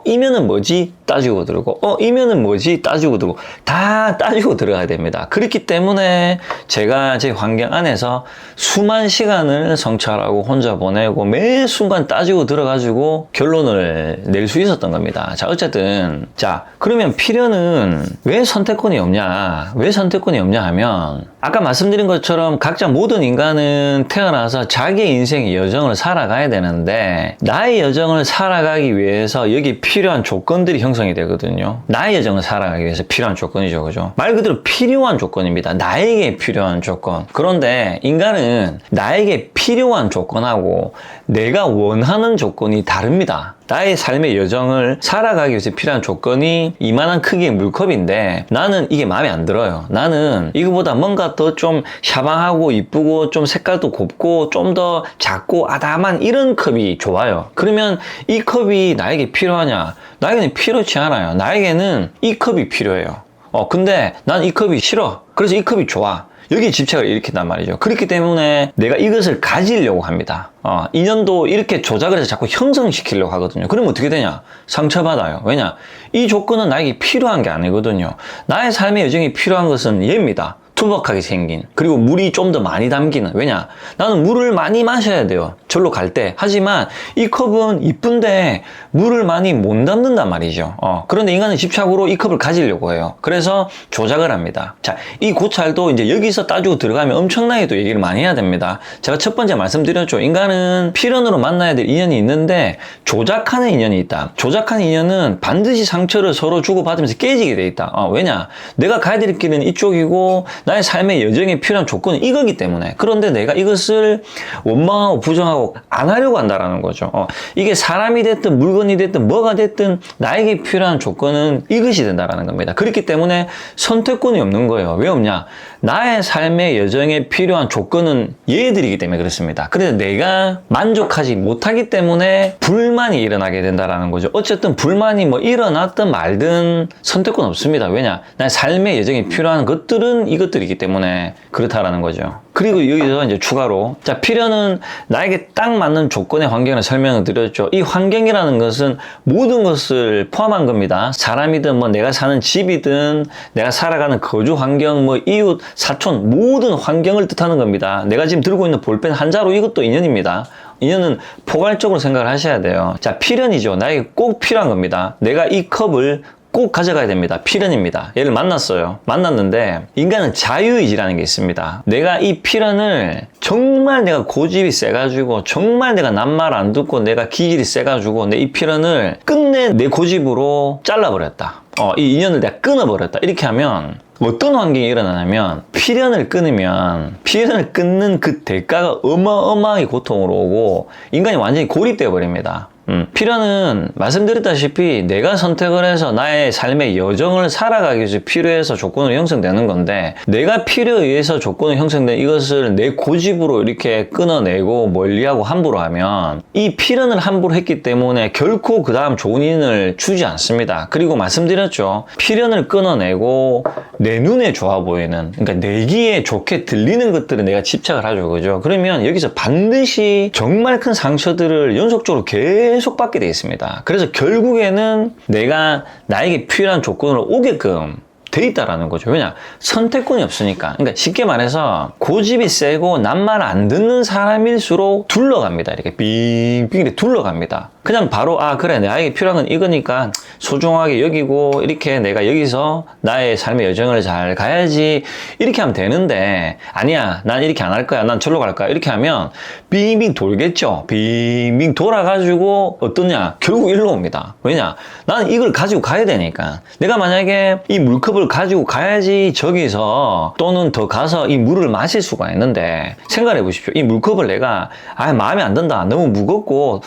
이 면은 뭐지? 따지고 들고 이 면은 뭐지? 따지고 들고 다 따지고 들어가야 됩니다. 그렇기 때문에 제가 제 환경 안에서 수만 시간을 성찰하고 혼자 보내고 매 순간 따지고 들어가지고 결론을 낼 수 있었던 겁니다. 자, 어쨌든 자, 그러면 필연은 왜 선택권이 없냐? 왜 선택권이 없냐 하면 아까 말씀드린 것처럼 각자 모든 인간은 태어나서 자기의 인생의 여정을 살아가야 되는데 나의 여정을 살아가기 위해서 여기 필요한 조건들이 형성이 되거든요. 나의 여정을 살아가기 위해서 필요한 조건이죠. 그죠? 말 그대로 필요한 조건입니다. 나에게 필요한 조건. 그런데 인간은 나에게 필요한 조건하고 내가 원하는 조건이 다릅니다. 나의 삶의 여정을 살아가기 위해서 필요한 조건이 이만한 크기의 물컵인데 나는 이게 마음에 안 들어요. 나는 이거보다 뭔가 더 좀 샤방하고 이쁘고 좀 색깔도 곱고 좀 더 작고 아담한 이런 컵이 좋아요. 그러면 이 컵이 나에게 필요하냐? 나에게는 필요치 않아요. 나에게는 이 컵이 필요해요. 근데 난 이 컵이 싫어. 그래서 이 컵이 좋아. 여기에 집착을 일으킨단 말이죠. 그렇기 때문에 내가 이것을 가지려고 합니다. 인연도 이렇게 조작을 해서 자꾸 형성시키려고 하거든요. 그러면 어떻게 되냐? 상처받아요. 왜냐? 이 조건은 나에게 필요한 게 아니거든요. 나의 삶의 여정이 필요한 것은 얘입니다. 투박하게 생긴, 그리고 물이 좀 더 많이 담기는. 왜냐? 나는 물을 많이 마셔야 돼요. 절로 갈 때. 하지만 이 컵은 이쁜데 물을 많이 못 담는단 말이죠. 그런데 인간은 집착으로 이 컵을 가지려고 해요. 그래서 조작을 합니다. 자, 이 고찰도 이제 여기서 따지고 들어가면 엄청나게 또 얘기를 많이 해야 됩니다. 제가 첫 번째 말씀드렸죠. 인간은 필연으로 만나야 될 인연이 있는데 조작하는 인연이 있다. 조작하는 인연은 반드시 상처를 서로 주고받으면서 깨지게 돼 있다. 왜냐? 내가 가야 될 길은 이쪽이고 나의 삶의 여정에 필요한 조건은 이거기 때문에. 그런데 내가 이것을 원망하고 부정하고 안 하려고 한다라는 거죠. 이게 사람이 됐든 물건이 됐든 뭐가 됐든 나에게 필요한 조건은 이것이 된다라는 겁니다. 그렇기 때문에 선택권이 없는 거예요. 왜 없냐? 나의 삶의 여정에 필요한 조건은 얘들이기 때문에 그렇습니다. 그래서 내가 만족하지 못하기 때문에 불만이 일어나게 된다라는 거죠. 어쨌든 불만이 뭐 일어났든 말든 선택권 없습니다. 왜냐? 나의 삶의 여정에 필요한 것들은 이것들이기 때문에 그렇다라는 거죠. 그리고 여기서 이제 추가로, 자, 필연은 나에게 딱 맞는 조건의 환경을 설명을 드렸죠. 이 환경이라는 것은 모든 것을 포함한 겁니다. 사람이든 뭐 내가 사는 집이든 내가 살아가는 거주 환경, 뭐 이웃, 사촌, 모든 환경을 뜻하는 겁니다. 내가 지금 들고 있는 볼펜 한 자루, 이것도 인연입니다. 인연은 포괄적으로 생각을 하셔야 돼요. 자, 필연이죠. 나에게 꼭 필요한 겁니다. 내가 이 컵을 꼭 가져가야 됩니다. 필연입니다. 얘를 만났어요. 만났는데 인간은 자유의지라는 게 있습니다. 내가 이 필연을 정말 내가 고집이 세가지고 정말 내가 남 말 안 듣고 내가 기질이 세가지고 내 이 필연을 끝내 내 고집으로 잘라버렸다. 이 인연을 내가 끊어버렸다. 이렇게 하면 어떤 환경이 일어나냐면 필연을 끊는 그 대가가 어마어마하게 고통으로 오고 인간이 완전히 고립되어 버립니다. 필연은 말씀드렸다시피 내가 선택을 해서 나의 삶의 여정을 살아가기 위해서 필요해서 조건으로 형성되는 건데, 내가 필요에 의해서 조건으로 형성된 이것을 내 고집으로 이렇게 끊어내고 멀리하고 함부로 하면 이 필연을 함부로 했기 때문에 결코 그 다음 좋은 인을 주지 않습니다. 그리고 말씀드렸죠. 필연을 끊어내고 내 눈에 좋아 보이는, 그러니까 내 귀에 좋게 들리는 것들을 내가 집착을 하죠. 그죠? 그러면 여기서 반드시 정말 큰 상처들을 연속적으로 계속 받게 되어 있습니다. 그래서 결국에는 내가 나에게 필요한 조건으로 오게끔 돼 있다라는 거죠. 왜냐? 선택권이 없으니까. 그러니까 쉽게 말해서 고집이 세고 남 말 안 듣는 사람일수록 둘러갑니다. 이렇게 빙빙 이렇게 둘러갑니다. 그냥 바로 그래, 나에게 필요한 건 이거니까 소중하게 여기고 이렇게 내가 여기서 나의 삶의 여정을 잘 가야지 이렇게 하면 되는데, 아니야, 난 이렇게 안 할 거야, 난 절로 갈 거야, 이렇게 하면 빙빙 돌겠죠. 빙빙 돌아가지고 어떠냐? 결국 일로 옵니다. 왜냐? 나는 이걸 가지고 가야 되니까. 내가 만약에 이 물컵을 가지고 가야지 저기서 또는 더 가서 이 물을 마실 수가 있는데, 생각해 보십시오. 이 물컵을 내가 마음에 안 든다, 너무 무겁고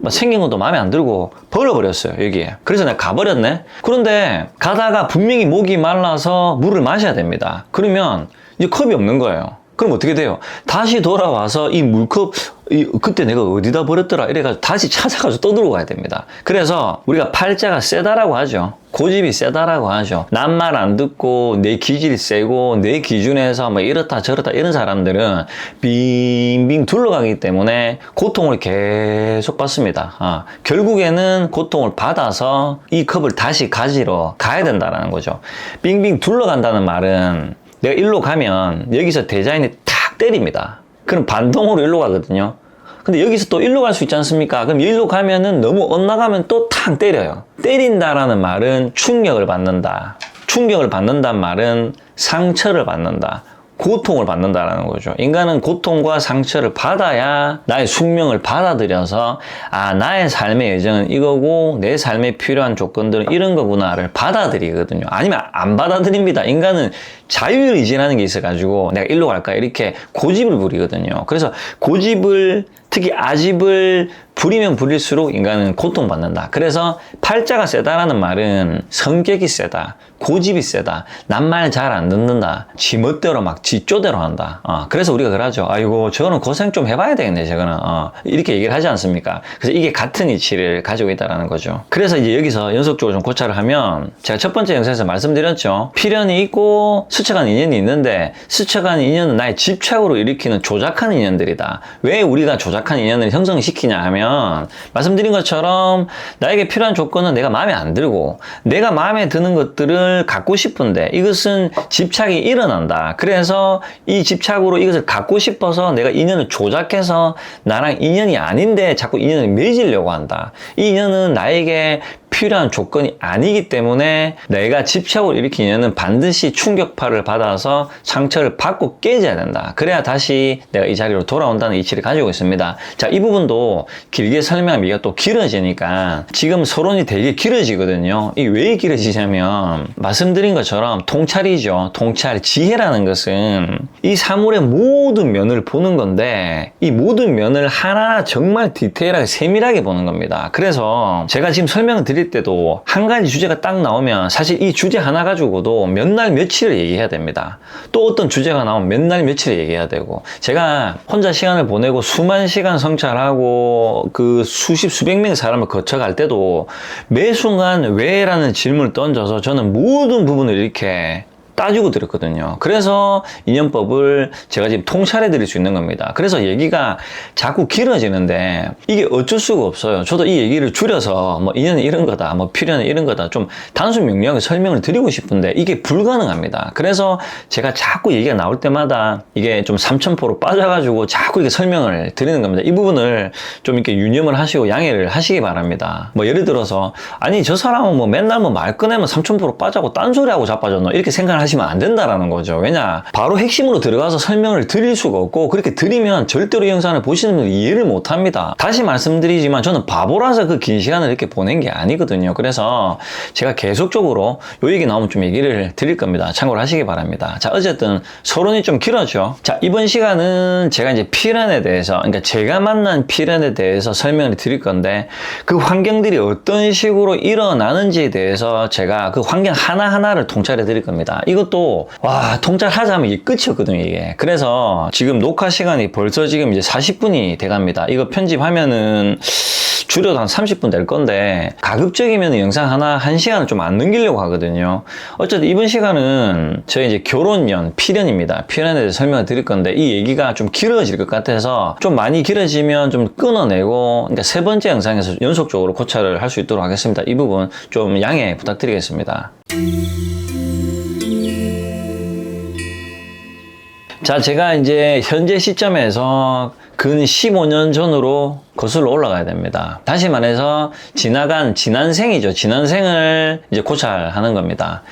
생긴 것도 마음에 안 들고 버려버렸어요, 여기에. 그래서 내가 가버렸네. 그런데 가다가 분명히 목이 말라서 물을 마셔야 됩니다. 그러면 이제 컵이 없는 거예요. 그럼 어떻게 돼요? 다시 돌아와서 이 물컵, 그때 내가 어디다 버렸더라 이래가지고 다시 찾아가지고 떠들고 가야 됩니다. 그래서 우리가 팔자가 세다라고 하죠. 고집이 세다라고 하죠. 남 말 안 듣고 내 기질이 세고 내 기준에서 뭐 이렇다 저렇다 이런 사람들은 빙빙 둘러가기 때문에 고통을 계속 받습니다. 결국에는 고통을 받아서 이 컵을 다시 가지러 가야 된다는 거죠. 빙빙 둘러간다는 말은 내가 일로 가면 여기서 대자연이 탁 때립니다. 그럼 반동으로 일로 가거든요. 근데 여기서 또 일로 갈 수 있지 않습니까? 그럼 일로 가면은 너무 엇나가면 또 탁 때려요. 때린다라는 말은 충격을 받는다. 충격을 받는다는 말은 상처를 받는다. 고통을 받는다라는 거죠. 인간은 고통과 상처를 받아야 나의 숙명을 받아들여서 나의 삶의 여정은 이거고 내 삶에 필요한 조건들은 이런 거구나를 받아들이거든요. 아니면 안 받아들입니다. 인간은 자유의지라는 게 있어가지고 내가 일로 갈까 이렇게 고집을 부리거든요. 그래서 고집을, 특히 아집을 부리면 부릴수록 인간은 고통받는다. 그래서 팔자가 세다라는 말은 성격이 세다, 고집이 세다, 남 말 잘 안 듣는다, 지 멋대로 막 지 쪼대로 한다. 그래서 우리가 그러죠. 아이고 저거는 고생 좀 해봐야 되겠네, 저거는. 이렇게 얘기를 하지 않습니까? 그래서 이게 같은 이치를 가지고 있다는 거죠. 그래서 이제 여기서 연속적으로 좀 고찰을 하면, 제가 첫 번째 영상에서 말씀드렸죠. 필연이 있고 스쳐간 인연이 있는데, 스쳐간 인연은 나의 집착으로 일으키는 조작한 인연들이다. 왜 우리가 조작한 인연을 형성시키냐 하면, 뭐냐면 말씀드린 것처럼 나에게 필요한 조건은 내가 마음에 안 들고 내가 마음에 드는 것들을 갖고 싶은데 이것은 집착이 일어난다. 그래서 이 집착으로 이것을 갖고 싶어서 내가 인연을 조작해서 나랑 인연이 아닌데 자꾸 인연을 맺으려고 한다. 이 인연은 나에게 필요한 조건이 아니기 때문에 내가 집착을 일으킨 인연은 반드시 충격파를 받아서 상처를 받고 깨져야 된다. 그래야 다시 내가 이 자리로 돌아온다는 이치를 가지고 있습니다. 자, 이 부분도 길게 설명하면 이게 또 길어지니까 지금 서론이 되게 길어지거든요. 이게 왜 길어지냐면 말씀드린 것처럼 통찰이죠. 통찰, 지혜라는 것은 이 사물의 모든 면을 보는 건데 이 모든 면을 하나 정말 디테일하게 세밀하게 보는 겁니다. 그래서 제가 지금 설명을 드릴 때도 한 가지 주제가 딱 나오면 사실 이 주제 하나 가지고도 몇 날 며칠을 얘기해야 됩니다. 또 어떤 주제가 나오면 몇 날 며칠을 얘기해야 되고 제가 혼자 시간을 보내고 수만 시간 성찰하고 그 수십 수백 명의 사람을 거쳐갈 때도 매 순간 왜라는 질문을 던져서 저는 모든 부분을 이렇게 따지고 들었거든요. 그래서 인연법을 제가 지금 통찰해 드릴 수 있는 겁니다. 그래서 얘기가 자꾸 길어지는데 이게 어쩔 수가 없어요. 저도 이 얘기를 줄여서 뭐 인연은 이런 거다, 뭐 필연은 이런 거다 좀 단순 명료하게 설명을 드리고 싶은데 이게 불가능합니다. 그래서 제가 자꾸 얘기가 나올 때마다 이게 좀 삼천포로 빠져가지고 자꾸 이렇게 설명을 드리는 겁니다. 이 부분을 좀 이렇게 유념을 하시고 양해를 하시기 바랍니다. 뭐 예를 들어서 아니 저 사람은 뭐 맨날 뭐 말 꺼내면 삼천포로 빠져고 딴소리하고 자빠졌노 이렇게 생각을 하시면 안 된다라는 거죠. 왜냐? 바로 핵심으로 들어가서 설명을 드릴 수가 없고 그렇게 드리면 절대로 이 영상을 보시는 분들 이해를 못 합니다. 다시 말씀드리지만 저는 바보라서 그 긴 시간을 이렇게 보낸 게 아니거든요. 그래서 제가 계속적으로 요 얘기 나오면 좀 얘기를 드릴 겁니다. 참고를 하시기 바랍니다. 자, 어쨌든 서론이 좀 길었죠. 자, 이번 시간은 제가 이제 필연에 대해서 그러니까 제가 만난 필연에 대해서 설명을 드릴 건데 그 환경들이 어떤 식으로 일어나는지에 대해서 제가 그 환경 하나하나를 통찰해 드릴 겁니다. 이것도 와 통찰하자면 이게 끝이었거든요 이게. 그래서 지금 녹화 시간이 벌써 지금 이제 40분이 돼갑니다. 이거 편집하면은 줄여도 한 30분 될 건데 가급적이면 영상 하나 1시간을 좀 안 넘기려고 하거든요. 어쨌든 이번 시간은 저희 이제 결혼년 필연입니다. 필연에 대해서 설명을 드릴 건데 이 얘기가 좀 길어질 것 같아서 좀 많이 길어지면 좀 끊어내고 그러니까 세 번째 영상에서 연속적으로 고찰을 할 수 있도록 하겠습니다. 이 부분 좀 양해 부탁드리겠습니다. 자, 제가 이제 현재 시점에서 근 15년 전으로 거슬러 올라가야 됩니다. 다시 말해서 지난 생이죠. 지난 생을 이제 고찰하는 겁니다.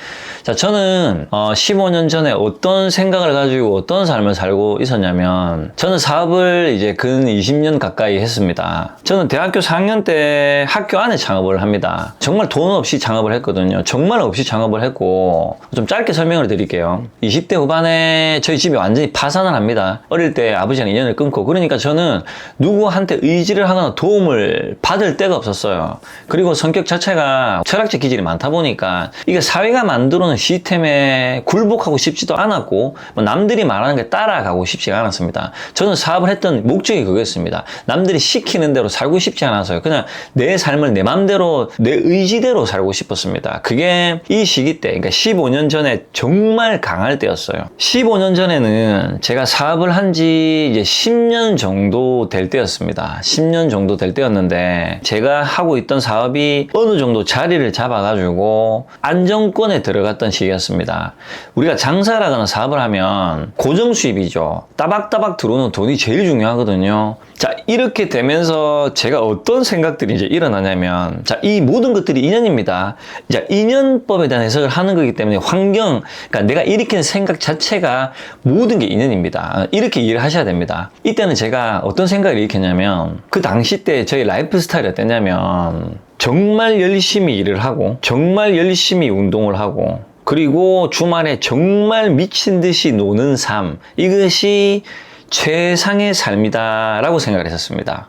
자, 저는 15년 전에 어떤 생각을 가지고 어떤 삶을 살고 있었냐면 저는 사업을 이제 근 20년 가까이 했습니다. 저는 대학교 4학년 때 학교 안에 창업을 합니다. 정말 돈 없이 창업을 했거든요. 정말 없이 창업을 했고 좀 짧게 설명을 드릴게요. 20대 후반에 저희 집이 완전히 파산을 합니다. 어릴 때 아버지랑 인연을 끊고 그러니까 저는 누구한테 의지를 하거나 도움을 받을 데가 없었어요. 그리고 성격 자체가 철학적 기질이 많다 보니까 이게 사회가 만들어놓은 시스템에 굴복하고 싶지도 않았고 뭐 남들이 말하는 게 따라가고 싶지가 않았습니다. 저는 사업을 했던 목적이 그거였습니다. 남들이 시키는 대로 살고 싶지 않아서요. 그냥 내 삶을 내 맘대로 내 의지대로 살고 싶었습니다. 그게 이 시기 때 그러니까 15년 전에 정말 강할 때였어요. 15년 전에는 제가 사업을 한 지 이제 10년 정도 될 때였습니다. 10년 정도 될 때였는데 제가 하고 있던 사업이 어느 정도 자리를 잡아가지고 안정권에 들어갔던 시기였습니다. 우리가 장사를 하거나 사업을 하면 고정 수입이죠. 따박따박 들어오는 돈이 제일 중요하거든요. 자, 이렇게 되면서 제가 어떤 생각들이 이제 일어나냐면 자, 이 모든 것들이 인연입니다. 자, 인연법에 대한 해석을 하는 거기 때문에 환경, 그러니까 내가 일으키는 생각 자체가 모든 게 인연입니다. 이렇게 이해를 하셔야 됩니다. 이때는 제가 어떤 생각을 일으켰냐면 그 당시 때 저희 라이프 스타일이 어땠냐면 정말 열심히 일을 하고 정말 열심히 운동을 하고 그리고 주말에 정말 미친 듯이 노는 삶, 이것이 최상의 삶이다 라고 생각을 했었습니다.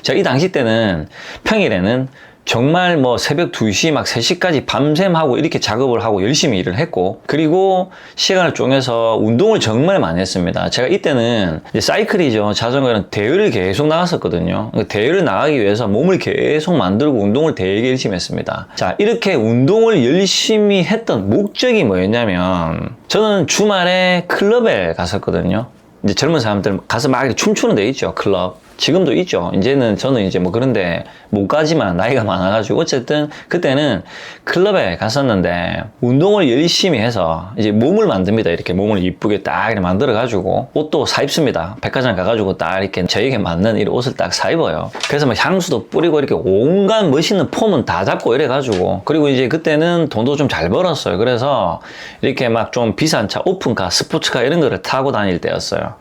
제가 이 당시 때는 평일에는 정말 뭐 새벽 2시 막 3시까지 밤샘 하고 이렇게 작업을 하고 열심히 일을 했고 그리고 시간을 쪼개서 운동을 정말 많이 했습니다. 제가 이때는 이제 사이클이죠. 자전거는 대회를 계속 나갔었거든요. 대회를 나가기 위해서 몸을 계속 만들고 운동을 되게 열심히 했습니다. 자, 이렇게 운동을 열심히 했던 목적이 뭐였냐면 저는 주말에 클럽에 갔었거든요. 이제 젊은 사람들 가서 막 춤추는 데 있죠. 클럽. 지금도 있죠. 이제는 저는 이제 뭐 그런데 못 가지만 나이가 많아가지고 어쨌든 그때는 클럽에 갔었는데 운동을 열심히 해서 이제 몸을 만듭니다. 이렇게 몸을 이쁘게 딱 이렇게 만들어가지고 옷도 사 입습니다. 백화점 가가지고 딱 이렇게 저에게 맞는 이 옷을 딱 사 입어요. 그래서 막 향수도 뿌리고 이렇게 온갖 멋있는 폼은 다 잡고 이래가지고 그리고 이제 그때는 돈도 좀 잘 벌었어요. 그래서 이렇게 막 좀 비싼 차, 오픈카, 스포츠카 이런 거를 타고 다닐 때였어요.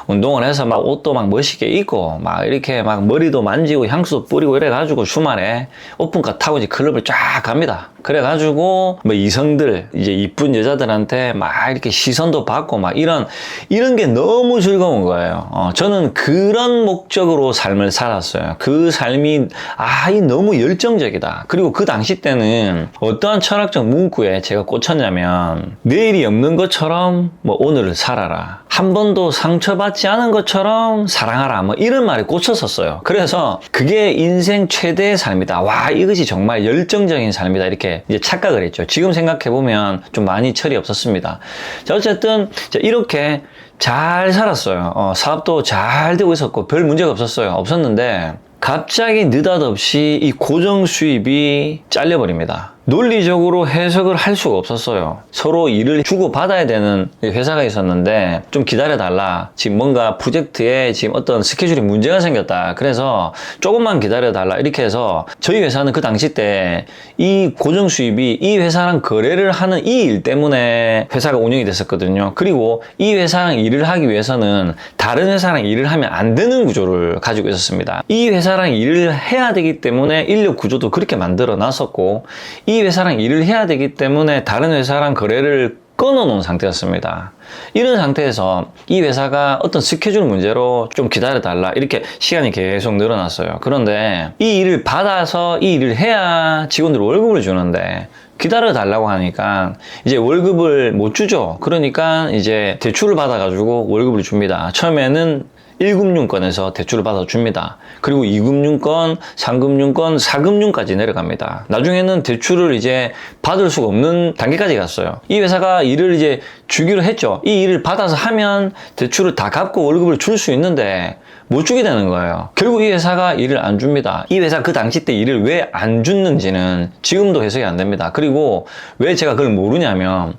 운동을 해서 막 옷도 막 멋있게 입고 막 이렇게 막 머리도 만지고 향수도 뿌리고 이래가지고 주말에 오픈카 타고 이제 클럽을 쫙 갑니다. 그래가지고 뭐 이성들 이제 이쁜 여자들한테 막 이렇게 시선도 받고 막 이런 게 너무 즐거운 거예요. 저는 그런 목적으로 삶을 살았어요. 그 삶이 이 너무 열정적이다. 그리고 그 당시 때는 어떠한 철학적 문구에 제가 꽂혔냐면 내일이 없는 것처럼 뭐 오늘을 살아라. 한 번도 상처받지 않은 것처럼 사랑하라. 뭐 이런 말에 꽂혔었어요. 그래서 그게 인생 최대의 삶이다. 와, 이것이 정말 열정적인 삶이다. 이렇게 이제 착각을 했죠. 지금 생각해보면 좀 많이 철이 없었습니다. 자, 어쨌든 이렇게 잘 살았어요. 사업도 잘 되고 있었고 별 문제가 없었는데 갑자기 느닷없이 이 고정 수입이 잘려버립니다. 논리적으로 해석을 할 수가 없었어요. 서로 일을 주고받아야 되는 회사가 있었는데 좀 기다려달라. 지금 뭔가 프로젝트에 지금 어떤 스케줄이 문제가 생겼다. 그래서 조금만 기다려달라. 이렇게 해서 저희 회사는 그 당시 때 이 고정 수입이 이 회사랑 거래를 하는 이 일 때문에 회사가 운영이 됐었거든요. 그리고 이 회사랑 일을 하기 위해서는 다른 회사랑 일을 하면 안 되는 구조를 가지고 있었습니다. 이 회사랑 일을 해야 되기 때문에 인력 구조도 그렇게 만들어 놨었고 이 회사랑 일을 해야 되기 때문에 다른 회사랑 거래를 끊어놓은 상태였습니다. 이런 상태에서 이 회사가 어떤 스케줄 문제로 좀 기다려달라 이렇게 시간이 계속 늘어났어요. 그런데 이 일을 받아서 이 일을 해야 직원들 월급을 주는데 기다려달라고 하니까 이제 월급을 못 주죠. 그러니까 이제 대출을 받아가지고 월급을 줍니다. 처음에는 1금융권에서 대출을 받아줍니다. 그리고 2금융권, 3금융권, 4금융까지 내려갑니다. 나중에는 대출을 이제 받을 수가 없는 단계까지 갔어요. 이 회사가 일을 이제 주기로 했죠. 이 일을 받아서 하면 대출을 다 갚고 월급을 줄 수 있는데 못 주게 되는 거예요. 결국 이 회사가 일을 안 줍니다. 이 회사 그 당시 때 일을 왜 안 줬는지는 지금도 해석이 안 됩니다. 그리고 왜 제가 그걸 모르냐면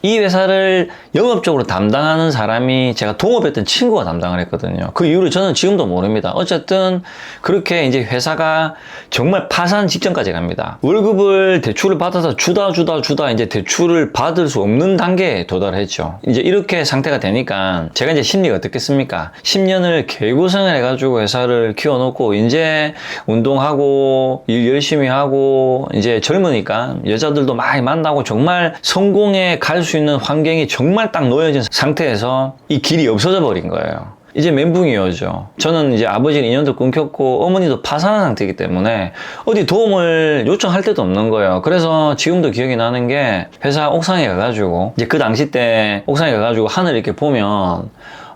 이 회사를 영업적으로 담당하는 사람이 제가 동업했던 친구가 담당을 했거든요. 그 이유를 저는 지금도 모릅니다. 어쨌든 그렇게 이제 회사가 정말 파산 직전까지 갑니다. 월급을 대출을 받아서 주다 이제 대출을 받을 수 없는 단계에 도달했죠. 이제 이렇게 상태가 되니까 제가 이제 심리가 어떻겠습니까? 10년을 개고생을 해가지고 회사를 키워놓고 이제 운동하고 일 열심히 하고 이제 젊으니까 여자들도 많이 만나고 정말 성공에 갈 수 있는 환경이 정말 딱 놓여진 상태에서 이 길이 없어져 버린 거예요. 이제 멘붕이 오죠. 저는 이제 아버지는 인연도 끊겼고 어머니도 파산한 상태이기 때문에 어디 도움을 요청할 데도 없는 거예요. 그래서 지금도 기억이 나는 게 회사 옥상에 가가지고 이제 그 당시 때 옥상에 가가지고 하늘 이렇게 보면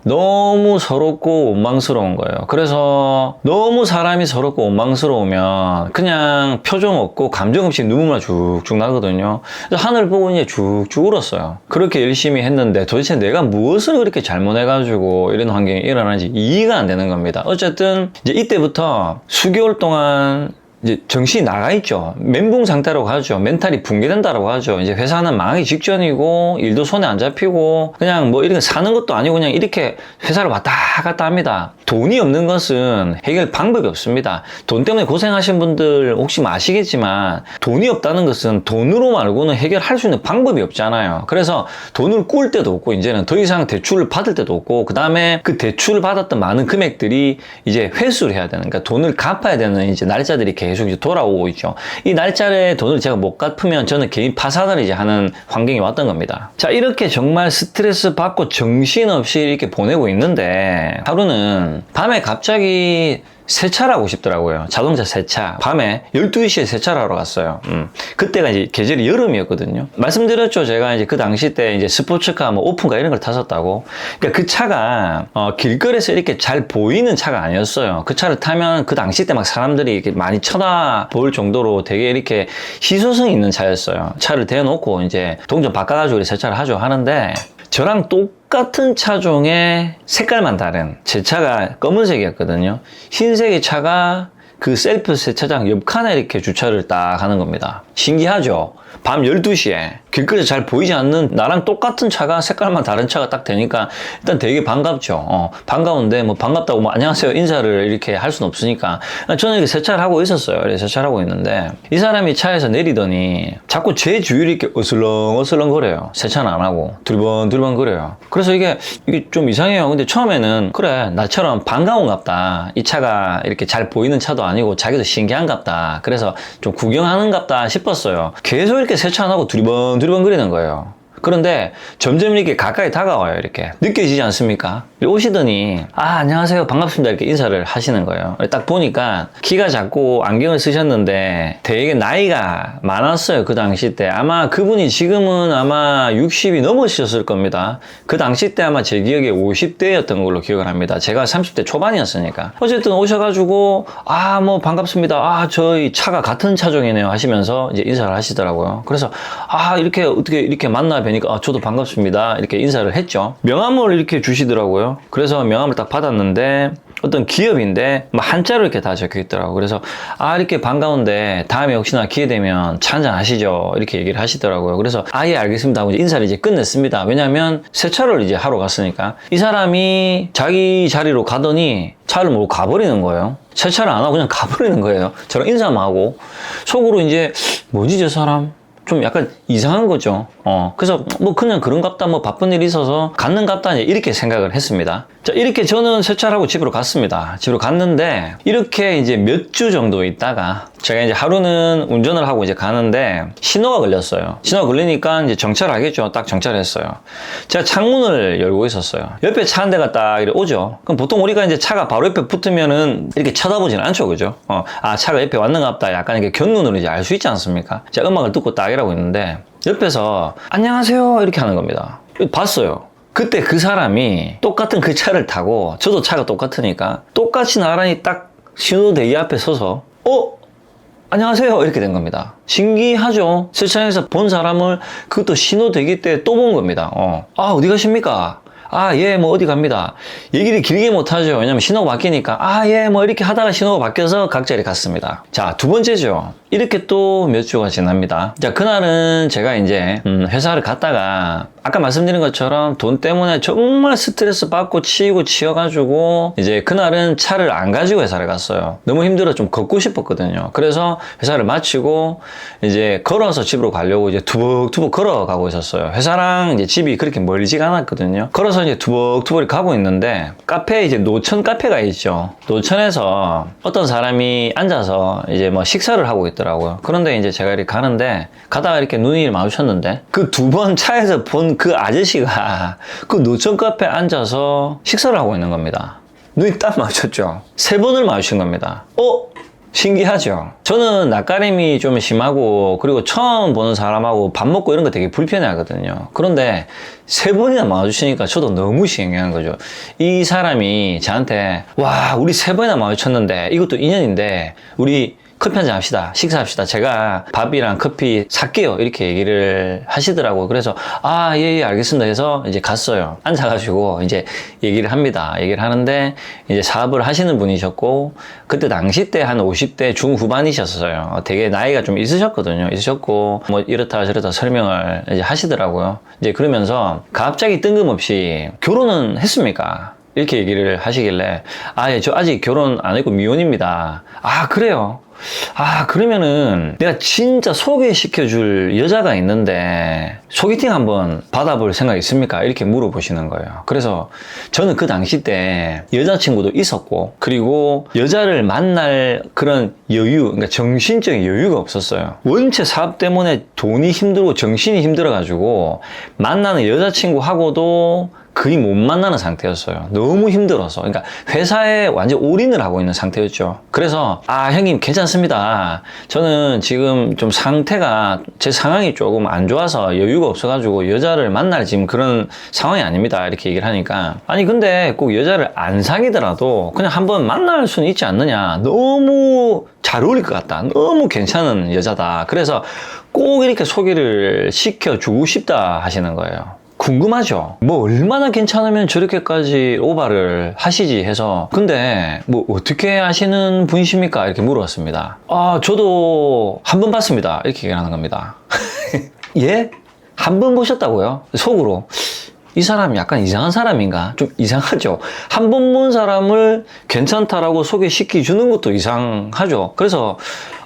너무 서럽고 원망스러운 거예요. 그래서 너무 사람이 서럽고 원망스러우면 그냥 표정 없고 감정 없이 눈물만 쭉쭉 나거든요. 그래서 하늘 보고 이제 쭉쭉 울었어요. 그렇게 열심히 했는데 도대체 내가 무엇을 그렇게 잘못해가지고 이런 환경이 일어나는지 이해가 안 되는 겁니다. 어쨌든 이제 이때부터 수개월 동안 이제 정신이 나가 있죠. 멘붕 상태라고 하죠. 멘탈이 붕괴된다라고 하죠. 이제 회사는 망하기 직전이고 일도 손에 안 잡히고 그냥 뭐 이렇게 사는 것도 아니고 그냥 이렇게 회사를 왔다 갔다 합니다. 돈이 없는 것은 해결 방법이 없습니다. 돈 때문에 고생하신 분들 혹시 아시겠지만 돈이 없다는 것은 돈으로 말고는 해결할 수 있는 방법이 없잖아요. 그래서 돈을 꾸을 때도 없고 이제는 더 이상 대출을 받을 때도 없고 그 다음에 그 대출을 받았던 많은 금액들이 이제 회수를 해야 되는 그러니까 돈을 갚아야 되는 이제 날짜들이 계속 이제 돌아오고 있죠. 이 날짜에 돈을 제가 못 갚으면 저는 개인 파산을 이제 하는 환경이 왔던 겁니다. 자, 이렇게 정말 스트레스 받고 정신없이 이렇게 보내고 있는데 하루는 밤에 갑자기 세차를 하고 싶더라고요. 자동차 세차. 밤에 12시에 세차를 하러 갔어요. 그때가 이제 계절이 여름이었거든요. 말씀드렸죠. 제가 이제 그 당시 때 이제 스포츠카, 뭐 오픈카 이런 걸 탔었다고. 그러니까 그 차가, 길거리에서 이렇게 잘 보이는 차가 아니었어요. 그 차를 타면 그 당시 때 막 사람들이 이렇게 많이 쳐다볼 정도로 되게 이렇게 희소성이 있는 차였어요. 차를 대놓고 이제 동전 바꿔가지고 세차를 하죠. 하는데, 저랑 똑같은 차종의 색깔만 다른 제 차가 검은색이었거든요. 흰색의 차가 그 셀프 세차장 옆 칸에 이렇게 주차를 딱 하는 겁니다. 신기하죠? 밤 12시에 길거리에서 잘 보이지 않는 나랑 똑같은 차가 색깔만 다른 차가 딱 되니까 일단 되게 반갑죠. 반가운데 뭐 반갑다고 뭐 안녕하세요 인사를 이렇게 할 수는 없으니까 저는 이렇게 세차를 하고 있었어요. 그래서 세차를 하고 있는데 이 사람이 차에서 내리더니 자꾸 제 주위를 이렇게 어슬렁어슬렁 거려요. 세차는 안 하고 두리번두리번 거려요. 그래서 이게 좀 이상해요. 근데 처음에는 그래 나처럼 반가운갑다. 이 차가 이렇게 잘 보이는 차도 아니고 자기도 신기한갑다. 그래서 좀 구경하는갑다 싶었어요. 계속 이렇게 세차 안 하고 두리번 거리는 거예요. 그런데 점점 이렇게 가까이 다가와요. 이렇게 느껴지지 않습니까? 오시더니 안녕하세요 반갑습니다 이렇게 인사를 하시는 거예요. 딱 보니까 키가 작고 안경을 쓰셨는데 되게 나이가 많았어요. 그 당시 때 아마 그분이 지금은 아마 60이 넘으셨을 겁니다. 그 당시 때 아마 제 기억에 50대였던 걸로 기억을 합니다. 제가 30대 초반이었으니까. 어쨌든 오셔가지고 뭐 반갑습니다. 저희 차가 같은 차종이네요 하시면서 이제 인사를 하시더라고요. 그래서 이렇게 어떻게 이렇게 만나 뵈니까 저도 반갑습니다 이렇게 인사를 했죠. 명함을 이렇게 주시더라고요. 그래서 명함을 딱 받았는데 어떤 기업인데 한자로 이렇게 다 적혀 있더라고요. 그래서 이렇게 반가운데 다음에 혹시나 기회 되면 차 한잔 하시죠 이렇게 얘기를 하시더라고요. 그래서 예 알겠습니다 하고 인사를 이제 끝냈습니다. 왜냐하면 세차를 이제 하러 갔으니까. 이 사람이 자기 자리로 가더니 차를 몰고 가버리는 거예요. 세차를 안 하고 그냥 가버리는 거예요. 저랑 인사만 하고. 속으로 이제 뭐지 저 사람 좀 약간 이상한 거죠. 그래서 뭐 그냥 그런갑다, 뭐 바쁜 일이 있어서 갔는갑다 이렇게 생각을 했습니다. 자, 이렇게 저는 세차를 하고 집으로 갔습니다. 집으로 갔는데 이렇게 이제 몇 주 정도 있다가 제가 이제 하루는 운전을 하고 이제 가는데 신호가 걸렸어요. 신호가 걸리니까 이제 정차를 하겠죠. 딱 정차를 했어요. 제가 창문을 열고 있었어요. 옆에 차 한 대가 딱 이렇게 오죠. 그럼 보통 우리가 이제 차가 바로 옆에 붙으면은 이렇게 쳐다보지는 않죠. 그죠? 차가 옆에 왔는갑다. 약간 이렇게 견눈으로 이제 알 수 있지 않습니까? 제가 음악을 듣고 딱 이러고 있는데 옆에서 안녕하세요 이렇게 하는 겁니다. 봤어요. 그때 그 사람이 똑같은 그 차를 타고 저도 차가 똑같으니까 똑같이 나란히 딱 신호 대기 앞에 서서 안녕하세요 이렇게 된 겁니다. 신기하죠? 세차장에서 본 사람을 그것도 신호 대기 때 또 본 겁니다. 어디 가십니까? 예, 뭐 어디 갑니다. 얘기를 길게 못하죠. 왜냐면 신호가 바뀌니까 예, 뭐 이렇게 하다가 신호가 바뀌어서 각자 이렇게 갔습니다. 자, 두 번째죠. 이렇게 또 몇 주가 지납니다. 자, 그날은 제가 이제 회사를 갔다가 아까 말씀드린 것처럼 돈 때문에 정말 스트레스 받고 치이고 치여가지고 이제 그날은 차를 안 가지고 회사를 갔어요. 너무 힘들어 좀 걷고 싶었거든요. 그래서 회사를 마치고 이제 걸어서 집으로 가려고 이제 투벅투벅 걸어가고 있었어요. 회사랑 이제 집이 그렇게 멀지가 않았거든요. 걸어서 이제 투벅투벅 가고 있는데 카페에 이제 노천 카페가 있죠. 노천에서 어떤 사람이 앉아서 이제 뭐 식사를 하고 있더라고요. 그런데 이제 제가 이렇게 가는데 가다가 이렇게 눈이 마주쳤는데 그 두 번 차에서 본 그 아저씨가 그 노천 카페에 앉아서 식사를 하고 있는 겁니다. 눈이 딱 마주쳤죠. 세 번을 마주친 겁니다. 신기하죠? 저는 낯가림이 좀 심하고 그리고 처음 보는 사람하고 밥 먹고 이런 거 되게 불편해 하거든요. 그런데 세 번이나 마주치니까 저도 너무 신기한 거죠. 이 사람이 저한테 우리 세 번이나 마주쳤는데 이것도 인연인데 우리 커피 한잔 합시다. 식사합시다. 제가 밥이랑 커피 살게요. 이렇게 얘기를 하시더라고요. 그래서 예, 알겠습니다 해서 이제 갔어요. 앉아가지고 이제 얘기를 합니다. 얘기를 하는데 이제 사업을 하시는 분이셨고 그때 당시 때 한 50대 중후반이셨어요. 되게 나이가 좀 있으셨고 뭐 이렇다 저렇다 설명을 이제 하시더라고요. 이제 그러면서 갑자기 뜬금없이 결혼은 했습니까? 이렇게 얘기를 하시길래 예, 저 아직 결혼 안 했고 미혼입니다. 그래요? 그러면은 내가 진짜 소개시켜줄 여자가 있는데 소개팅 한번 받아볼 생각 있습니까? 이렇게 물어보시는 거예요. 그래서 저는 그 당시 때 여자친구도 있었고 그리고 여자를 만날 그런 여유, 그러니까 정신적인 여유가 없었어요. 원체 사업 때문에 돈이 힘들고 정신이 힘들어가지고 만나는 여자친구하고도 거의 못 만나는 상태였어요. 너무 힘들어서. 그러니까 회사에 완전 올인을 하고 있는 상태였죠. 그래서 형님 괜찮습니다. 저는 지금 좀 상태가 제 상황이 조금 안 좋아서 여유가 없어가지고 여자를 만날 지금 그런 상황이 아닙니다. 이렇게 얘기를 하니까 아니 근데 꼭 여자를 안 사귀더라도 그냥 한번 만날 수는 있지 않느냐. 너무 잘 어울릴 것 같다. 너무 괜찮은 여자다. 그래서 꼭 이렇게 소개를 시켜주고 싶다 하시는 거예요. 궁금하죠. 뭐 얼마나 괜찮으면 저렇게까지 오바를 하시지 해서 근데 뭐 어떻게 하시는 분이십니까? 이렇게 물어봤습니다. 아 저도 한 번 봤습니다. 이렇게 얘기를 하는 겁니다. 예? 한 번 보셨다고요? 속으로 이 사람 약간 이상한 사람인가? 좀 이상하죠. 한 번 본 사람을 괜찮다라고 소개시켜 주는 것도 이상하죠. 그래서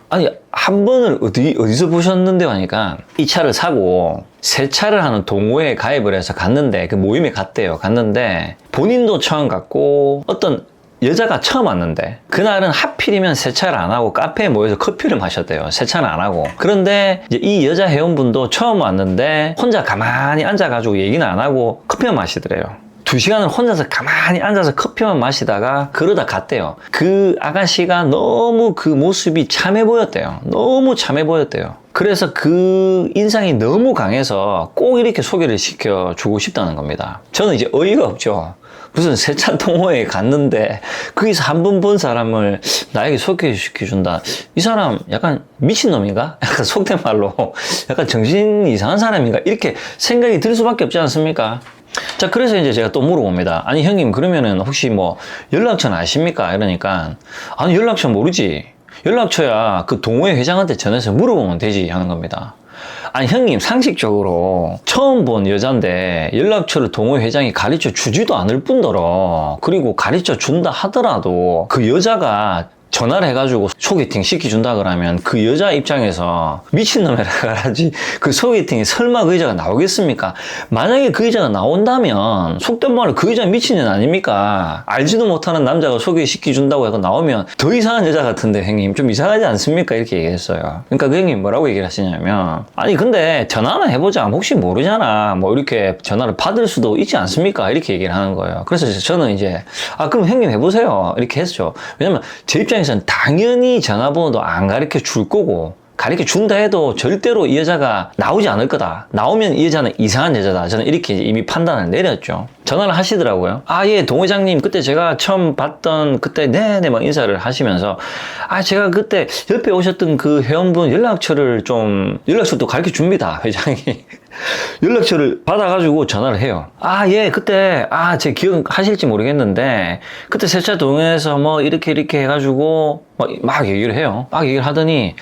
아니 한 번을 어디서 보셨는데 하니까 이 차를 사고 세차를 하는 동호회에 가입을 해서 갔는데 그 모임에 갔는데 본인도 처음 갔고 어떤 여자가 처음 왔는데 그날은 하필이면 세차를 안 하고 카페에 모여서 커피를 마셨대요. 세차는 안 하고. 그런데 이제 이 여자 회원분도 처음 왔는데 혼자 가만히 앉아가지고 얘기는 안 하고 커피만 마시더래요. 2시간을 혼자서 가만히 앉아서 커피만 마시다가 그러다 갔대요. 그 아가씨가 너무 그 모습이 참해 보였대요. 너무 참해 보였대요. 그래서 그 인상이 너무 강해서 꼭 이렇게 소개를 시켜주고 싶다는 겁니다. 저는 이제 어이가 없죠. 무슨 세차 동호회에 갔는데 거기서 한 번 본 사람을 나에게 소개시켜준다. 이 사람 약간 미친놈인가? 약간 속된 말로 약간 정신 이상한 사람인가? 이렇게 생각이 들 수밖에 없지 않습니까? 자, 그래서 이제 제가 또 물어봅니다. 아니, 형님, 그러면은 혹시 뭐 연락처는 아십니까? 이러니까, 아니, 연락처 모르지. 연락처야 그 동호회 회장한테 전해서 물어보면 되지 하는 겁니다. 아니, 형님, 상식적으로 처음 본 여잔데 연락처를 동호회 회장이 가르쳐 주지도 않을 뿐더러 그리고 가르쳐 준다 하더라도 그 여자가 전화를 해가지고 소개팅 시켜준다 그러면 그 여자 입장에서 미친놈이라 그러지 그 소개팅에 설마 그 여자가 나오겠습니까? 만약에 그 여자가 나온다면 속된 말로 그 여자 미친년 아닙니까? 알지도 못하는 남자가 소개시켜준다고 해서 나오면 더 이상한 여자 같은데 형님 좀 이상하지 않습니까? 이렇게 얘기했어요. 그러니까 그 형님 뭐라고 얘기를 하시냐면 아니 근데 전화는 해보자 혹시 모르잖아 뭐 이렇게 전화를 받을 수도 있지 않습니까? 이렇게 얘기를 하는 거예요. 그래서 저는 이제 아 그럼 형님 해보세요 이렇게 했죠. 왜냐면 제 입장에서 당연히 전화번호도 안 가르쳐 줄 거고 가르쳐 준다 해도 절대로 이 여자가 나오지 않을 거다. 나오면 이 여자는 이상한 여자다. 저는 이렇게 이미 판단을 내렸죠. 전화를 하시더라고요. 아, 예, 동회장님, 그때 제가 처음 봤던 그때 네네 막 인사를 하시면서 아, 제가 그때 옆에 오셨던 그 회원분 연락처도 가르쳐 줍니다. 회장이. 연락처를 받아가지고 전화를 해요. 아, 예, 그때, 제 기억하실지 모르겠는데, 그때 세차 동호회에서 뭐, 이렇게 해가지고, 막 얘기를 해요. 막 얘기를 하더니,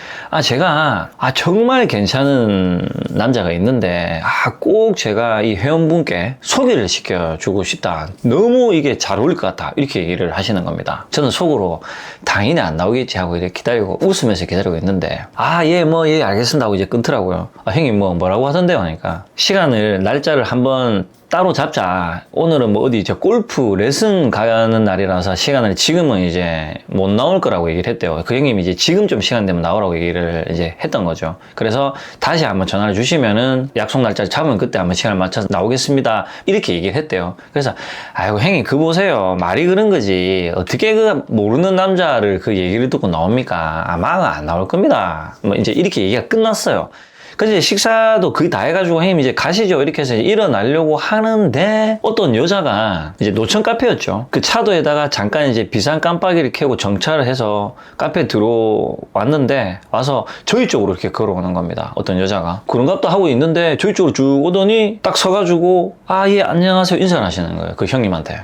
제가, 정말 괜찮은 남자가 있는데, 꼭 제가 이 회원분께 소개를 시켜주고 싶다. 너무 이게 잘 어울릴 것 같다. 이렇게 얘기를 하시는 겁니다. 저는 속으로, 당연히 안 나오겠지 하고 이렇게 기다리고, 웃으면서 기다리고 있는데, 예, 알겠습니다 하고 이제 끊더라고요. 형님 뭐라고 하던데요? 하니까. 시간을 날짜를 한번 따로 잡자. 오늘은 뭐 어디 골프 레슨 가는 날이라서 시간을 지금은 이제 못 나올 거라고 얘기를 했대요. 그 형님이 이제 지금 좀 시간 되면 나오라고 얘기를 이제 했던 거죠. 그래서 다시 한번 전화를 주시면은 약속 날짜 잡으면 그때 한번 시간을 맞춰서 나오겠습니다. 이렇게 얘기를 했대요. 그래서 아이고 형님 그 보세요. 말이 그런 거지. 어떻게 그 모르는 남자를 그 얘기를 듣고 나옵니까? 아마 안 나올 겁니다. 뭐 이제 이렇게 얘기가 끝났어요. 근데 식사도 거의 다 해가지고 형님 이제 가시죠 이렇게 해서 일어나려고 하는데 어떤 여자가 이제 노천 카페였죠. 그 차도에다가 잠깐 이제 비상 깜빡이를 켜고 정차를 해서 카페에 들어왔는데 와서 저희 쪽으로 이렇게 걸어오는 겁니다. 어떤 여자가 그런갑다 하고 있는데 저희 쪽으로 쭉 오더니 딱 서가지고 예 안녕하세요 인사를 하시는 거예요. 그 형님한테.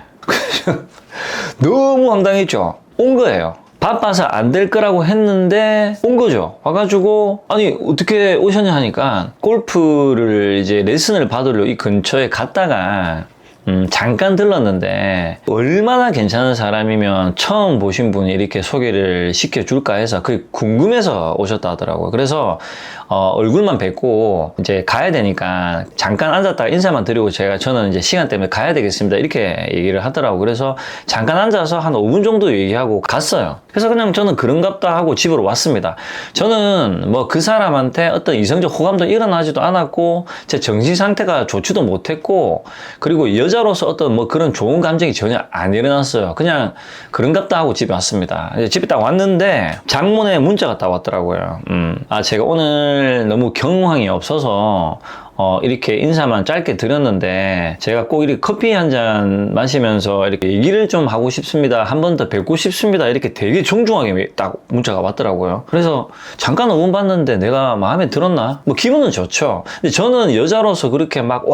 너무 황당했죠. 온 거예요. 바빠서 안 될 거라고 했는데 온 거죠. 와가지고 아니 어떻게 오셨냐 하니까 골프를 이제 레슨을 받으러 이 근처에 갔다가 잠깐 들렀는데 얼마나 괜찮은 사람이면 처음 보신 분이 이렇게 소개를 시켜줄까 해서 그게 궁금해서 오셨다 하더라고요. 그래서 얼굴만 뵙고 이제 가야 되니까 잠깐 앉았다가 인사만 드리고 저는 이제 시간 때문에 가야 되겠습니다 이렇게 얘기를 하더라고요. 그래서 잠깐 앉아서 한 5분 정도 얘기하고 갔어요. 그래서 그냥 저는 그런갑다 하고 집으로 왔습니다. 저는 뭐 그 사람한테 어떤 이성적 호감도 일어나지도 않았고 제 정신 상태가 좋지도 못했고 그리고 여자로서 어떤 뭐 그런 좋은 감정이 전혀 안 일어났어요. 그냥 그런갑다 하고 집에 왔습니다. 이제 집에 딱 왔는데 장문에 문자가 딱 왔더라고요. 제가 오늘 너무 경황이 없어서 이렇게 인사만 짧게 드렸는데 제가 꼭 이렇게 커피 한 잔 마시면서 이렇게 얘기를 좀 하고 싶습니다. 한 번 더 뵙고 싶습니다. 이렇게 되게 정중하게 딱 문자가 왔더라고요. 그래서 잠깐 5분 봤는데 내가 마음에 들었나? 뭐 기분은 좋죠. 근데 저는 여자로서 그렇게 막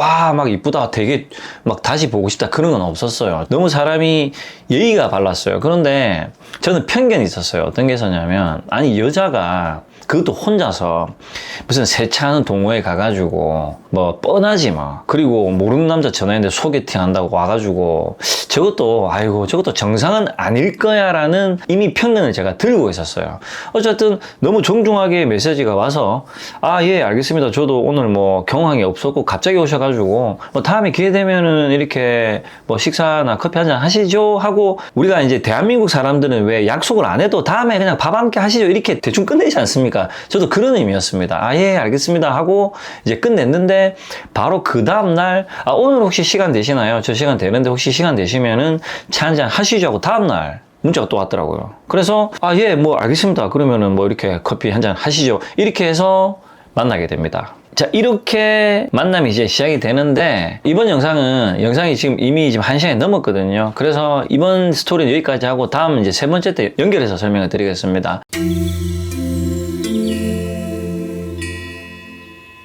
이쁘다, 되게 막 다시 보고 싶다 그런 건 없었어요. 너무 사람이 예의가 발랐어요. 그런데 저는 편견이 있었어요. 어떤 게 있었냐면, 아니 여자가 그것도 혼자서 무슨 세차하는 동호회 가가지고 뭐 뻔하지 뭐, 그리고 모르는 남자 전화했는데 소개팅 한다고 와가지고 저것도 정상은 아닐 거야 라는 이미 편견을 제가 들고 있었어요. 어쨌든 너무 정중하게 메시지가 와서 예 알겠습니다, 저도 오늘 뭐 경황이 없었고 갑자기 오셔가지고 뭐 다음에 기회 되면은 이렇게 뭐 식사나 커피 한잔 하시죠 하고, 우리가 이제 대한민국 사람들은 왜 약속을 안 해도 다음에 그냥 밥 함께 하시죠 이렇게 대충 끝내지 않습니까? 저도 그런 의미였습니다. 예 알겠습니다 하고 이제 끝냈는데, 바로 그 다음날 오늘 혹시 시간 되시나요? 저 시간 되는데 혹시 시간 되시면은 차 한잔 하시죠 하고 다음날 문자가 또 왔더라고요. 그래서 예 뭐 알겠습니다, 그러면은 뭐 이렇게 커피 한잔 하시죠 이렇게 해서 만나게 됩니다. 자, 이렇게 만남이 이제 시작이 되는데, 이번 영상이 지금 이미 지금 1시간이 넘었거든요. 그래서 이번 스토리는 여기까지 하고 다음 이제 세 번째 때 연결해서 설명을 드리겠습니다.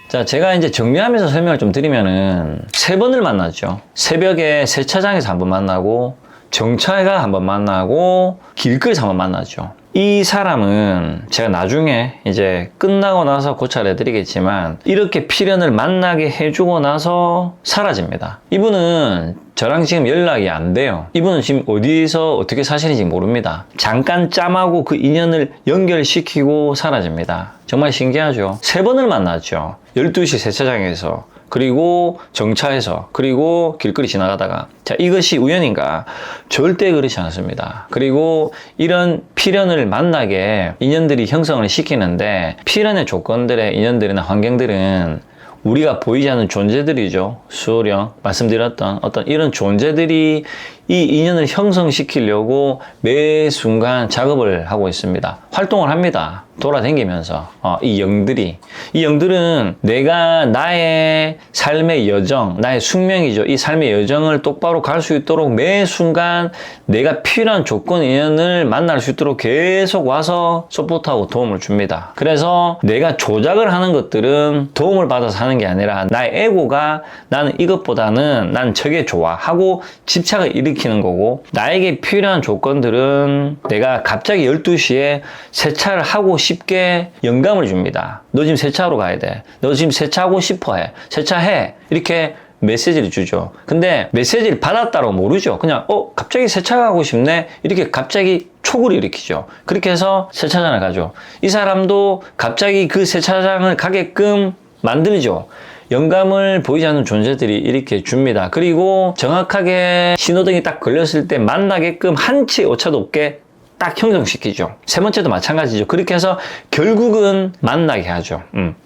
자, 제가 이제 정리하면서 설명을 좀 드리면은 3번을 만났죠. 새벽에 세차장에서 한번 만나고, 정차가 한번 만나고, 길거리에서 한번 만나죠. 이 사람은 제가 나중에 이제 끝나고 나서 고찰해 드리겠지만, 이렇게 필연을 만나게 해주고 나서 사라집니다. 이분은 저랑 지금 연락이 안 돼요. 이분은 지금 어디서 어떻게 사시는지 모릅니다. 잠깐 짬하고 그 인연을 연결시키고 사라집니다. 정말 신기하죠. 3번을 만났죠. 12시 세차장에서, 그리고 정차에서, 그리고 길거리 지나가다가. 자, 이것이 우연인가? 절대 그렇지 않습니다. 그리고 이런 필연을 만나게 인연들이 형성을 시키는데, 필연의 조건들의 인연들이나 환경들은 우리가 보이지 않는 존재들이죠. 수호령 말씀드렸던 어떤 이런 존재들이 이 인연을 형성시키려고 매 순간 작업을 하고 있습니다. 활동을 합니다. 돌아다니면서 이 영들은 내가 나의 삶의 여정, 나의 숙명이죠. 이 삶의 여정을 똑바로 갈 수 있도록 매 순간 내가 필요한 조건 인연을 만날 수 있도록 계속 와서 서포트하고 도움을 줍니다. 그래서 내가 조작을 하는 것들은 도움을 받아서 하는 게 아니라 나의 에고가 나는 이것보다는 난 저게 좋아 하고 집착을 일으키는 거고, 나에게 필요한 조건들은 내가 갑자기 12시에 세차를 하고 쉽게 영감을 줍니다. 너 지금 세차하러 가야 돼. 너 지금 세차하고 싶어 해. 세차해. 이렇게 메시지를 주죠. 근데 메시지를 받았다고 모르죠. 그냥 갑자기 세차하고 싶네 이렇게 갑자기 촉을 일으키죠. 그렇게 해서 세차장을 가죠. 이 사람도 갑자기 그 세차장을 가게끔 만들죠. 영감을 보이지 않는 존재들이 이렇게 줍니다. 그리고 정확하게 신호등이 딱 걸렸을 때 만나게끔 한치 오차도 없게 딱 형성시키죠. 3번째도 마찬가지죠. 그렇게 해서 결국은 만나게 하죠.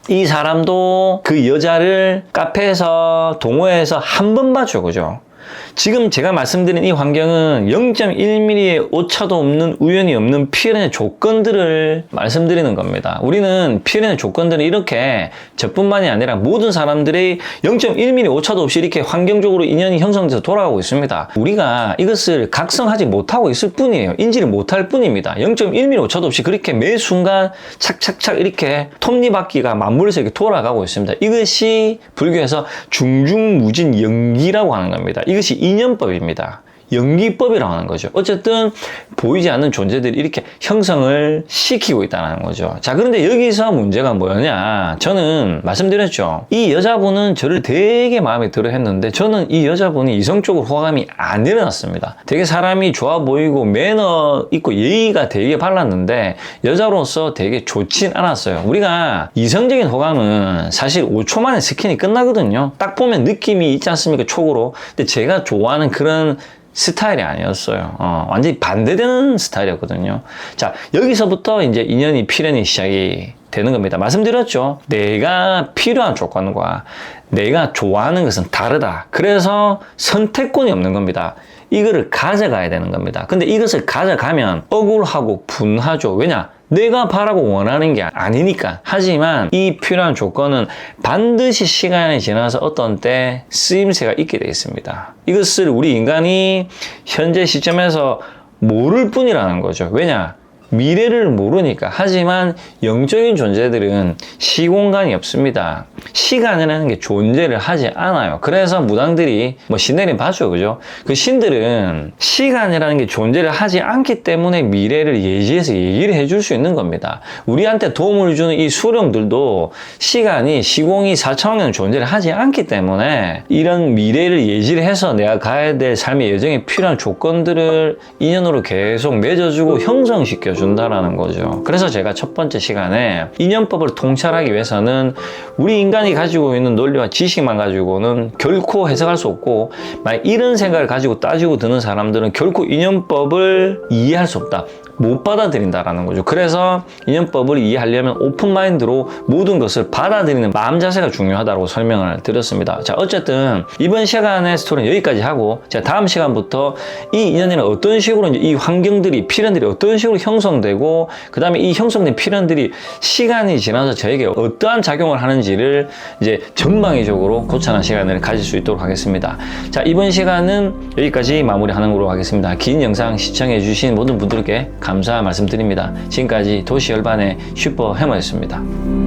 이 사람도 그 여자를 카페에서, 동호회에서 한 번 봐줘. 그죠? 지금 제가 말씀드린 이 환경은 0.1mm의 오차도 없는, 우연이 없는 필연의 조건들을 말씀드리는 겁니다. 우리는 필연의 조건들은 이렇게 저뿐만이 아니라 모든 사람들의 0.1mm 오차도 없이 이렇게 환경적으로 인연이 형성돼서 돌아가고 있습니다. 우리가 이것을 각성하지 못하고 있을 뿐이에요. 인지를 못할 뿐입니다. 0.1mm 오차도 없이 그렇게 매 순간 착착착 이렇게 톱니바퀴가 맞물려서 이렇게 돌아가고 있습니다. 이것이 불교에서 중중무진 영기라고 하는 겁니다. 이것이 인연법입니다. 연기법이라고 하는 거죠. 어쨌든 보이지 않는 존재들이 이렇게 형성을 시키고 있다는 거죠. 자, 그런데 여기서 문제가 뭐냐? 저는 말씀드렸죠. 이 여자분은 저를 되게 마음에 들어 했는데, 저는 이 여자분이 이성적으로 호감이 안 일어났습니다. 되게 사람이 좋아 보이고 매너 있고 예의가 되게 발랐는데 여자로서 되게 좋진 않았어요. 우리가 이성적인 호감은 사실 5초 만에 스킨이 끝나거든요. 딱 보면 느낌이 있지 않습니까? 촉으로. 근데 제가 좋아하는 그런 스타일이 아니었어요. 완전히 반대되는 스타일이었거든요. 자, 여기서부터 이제 인연이 필연이 시작이 되는 겁니다. 말씀드렸죠. 내가 필요한 조건과 내가 좋아하는 것은 다르다. 그래서 선택권이 없는 겁니다. 이거를 가져가야 되는 겁니다. 근데 이것을 가져가면 억울하고 분하죠. 왜냐? 내가 바라고 원하는 게 아니니까. 하지만 이 필요한 조건은 반드시 시간이 지나서 어떤 때 쓰임새가 있게 되어 있습니다. 이것을 우리 인간이 현재 시점에서 모를 뿐이라는 거죠. 왜냐? 미래를 모르니까. 하지만 영적인 존재들은 시공간이 없습니다. 시간이라는 게 존재를 하지 않아요. 그래서 무당들이 뭐 신내림 봐줘, 그죠? 그 신들은 시간이라는 게 존재를 하지 않기 때문에 미래를 예지해서 얘기를 해줄 수 있는 겁니다. 우리한테 도움을 주는 이 수령들도 시간이 시공이 4천억 년 존재를 하지 않기 때문에 이런 미래를 예지를 해서 내가 가야 될 삶의 여정에 필요한 조건들을 인연으로 계속 맺어주고 형성시켜 준다라는 거죠. 그래서 제가 첫 번째 시간에 인연법을 통찰하기 위해서는 우리 인간이 가지고 있는 논리와 지식만 가지고는 결코 해석할 수 없고, 만약 이런 생각을 가지고 따지고 드는 사람들은 결코 인연법을 이해할 수 없다. 못 받아들인다라는 거죠. 그래서 인연법을 이해하려면 오픈마인드로 모든 것을 받아들이는 마음 자세가 중요하다고 설명을 드렸습니다. 자, 어쨌든 이번 시간의 스토리는 여기까지 하고, 자, 다음 시간부터 이 인연에는 어떤 식으로 이제 이 환경들이, 필연들이 어떤 식으로 형성되고, 그 다음에 이 형성된 필연들이 시간이 지나서 저에게 어떠한 작용을 하는지를 이제 전망의적으로 고찰하는 시간을 가질 수 있도록 하겠습니다. 자, 이번 시간은 여기까지 마무리하는 걸로 하겠습니다. 긴 영상 시청해주신 모든 분들께 감사 말씀드립니다. 지금까지 도시열반의 슈퍼해머였습니다.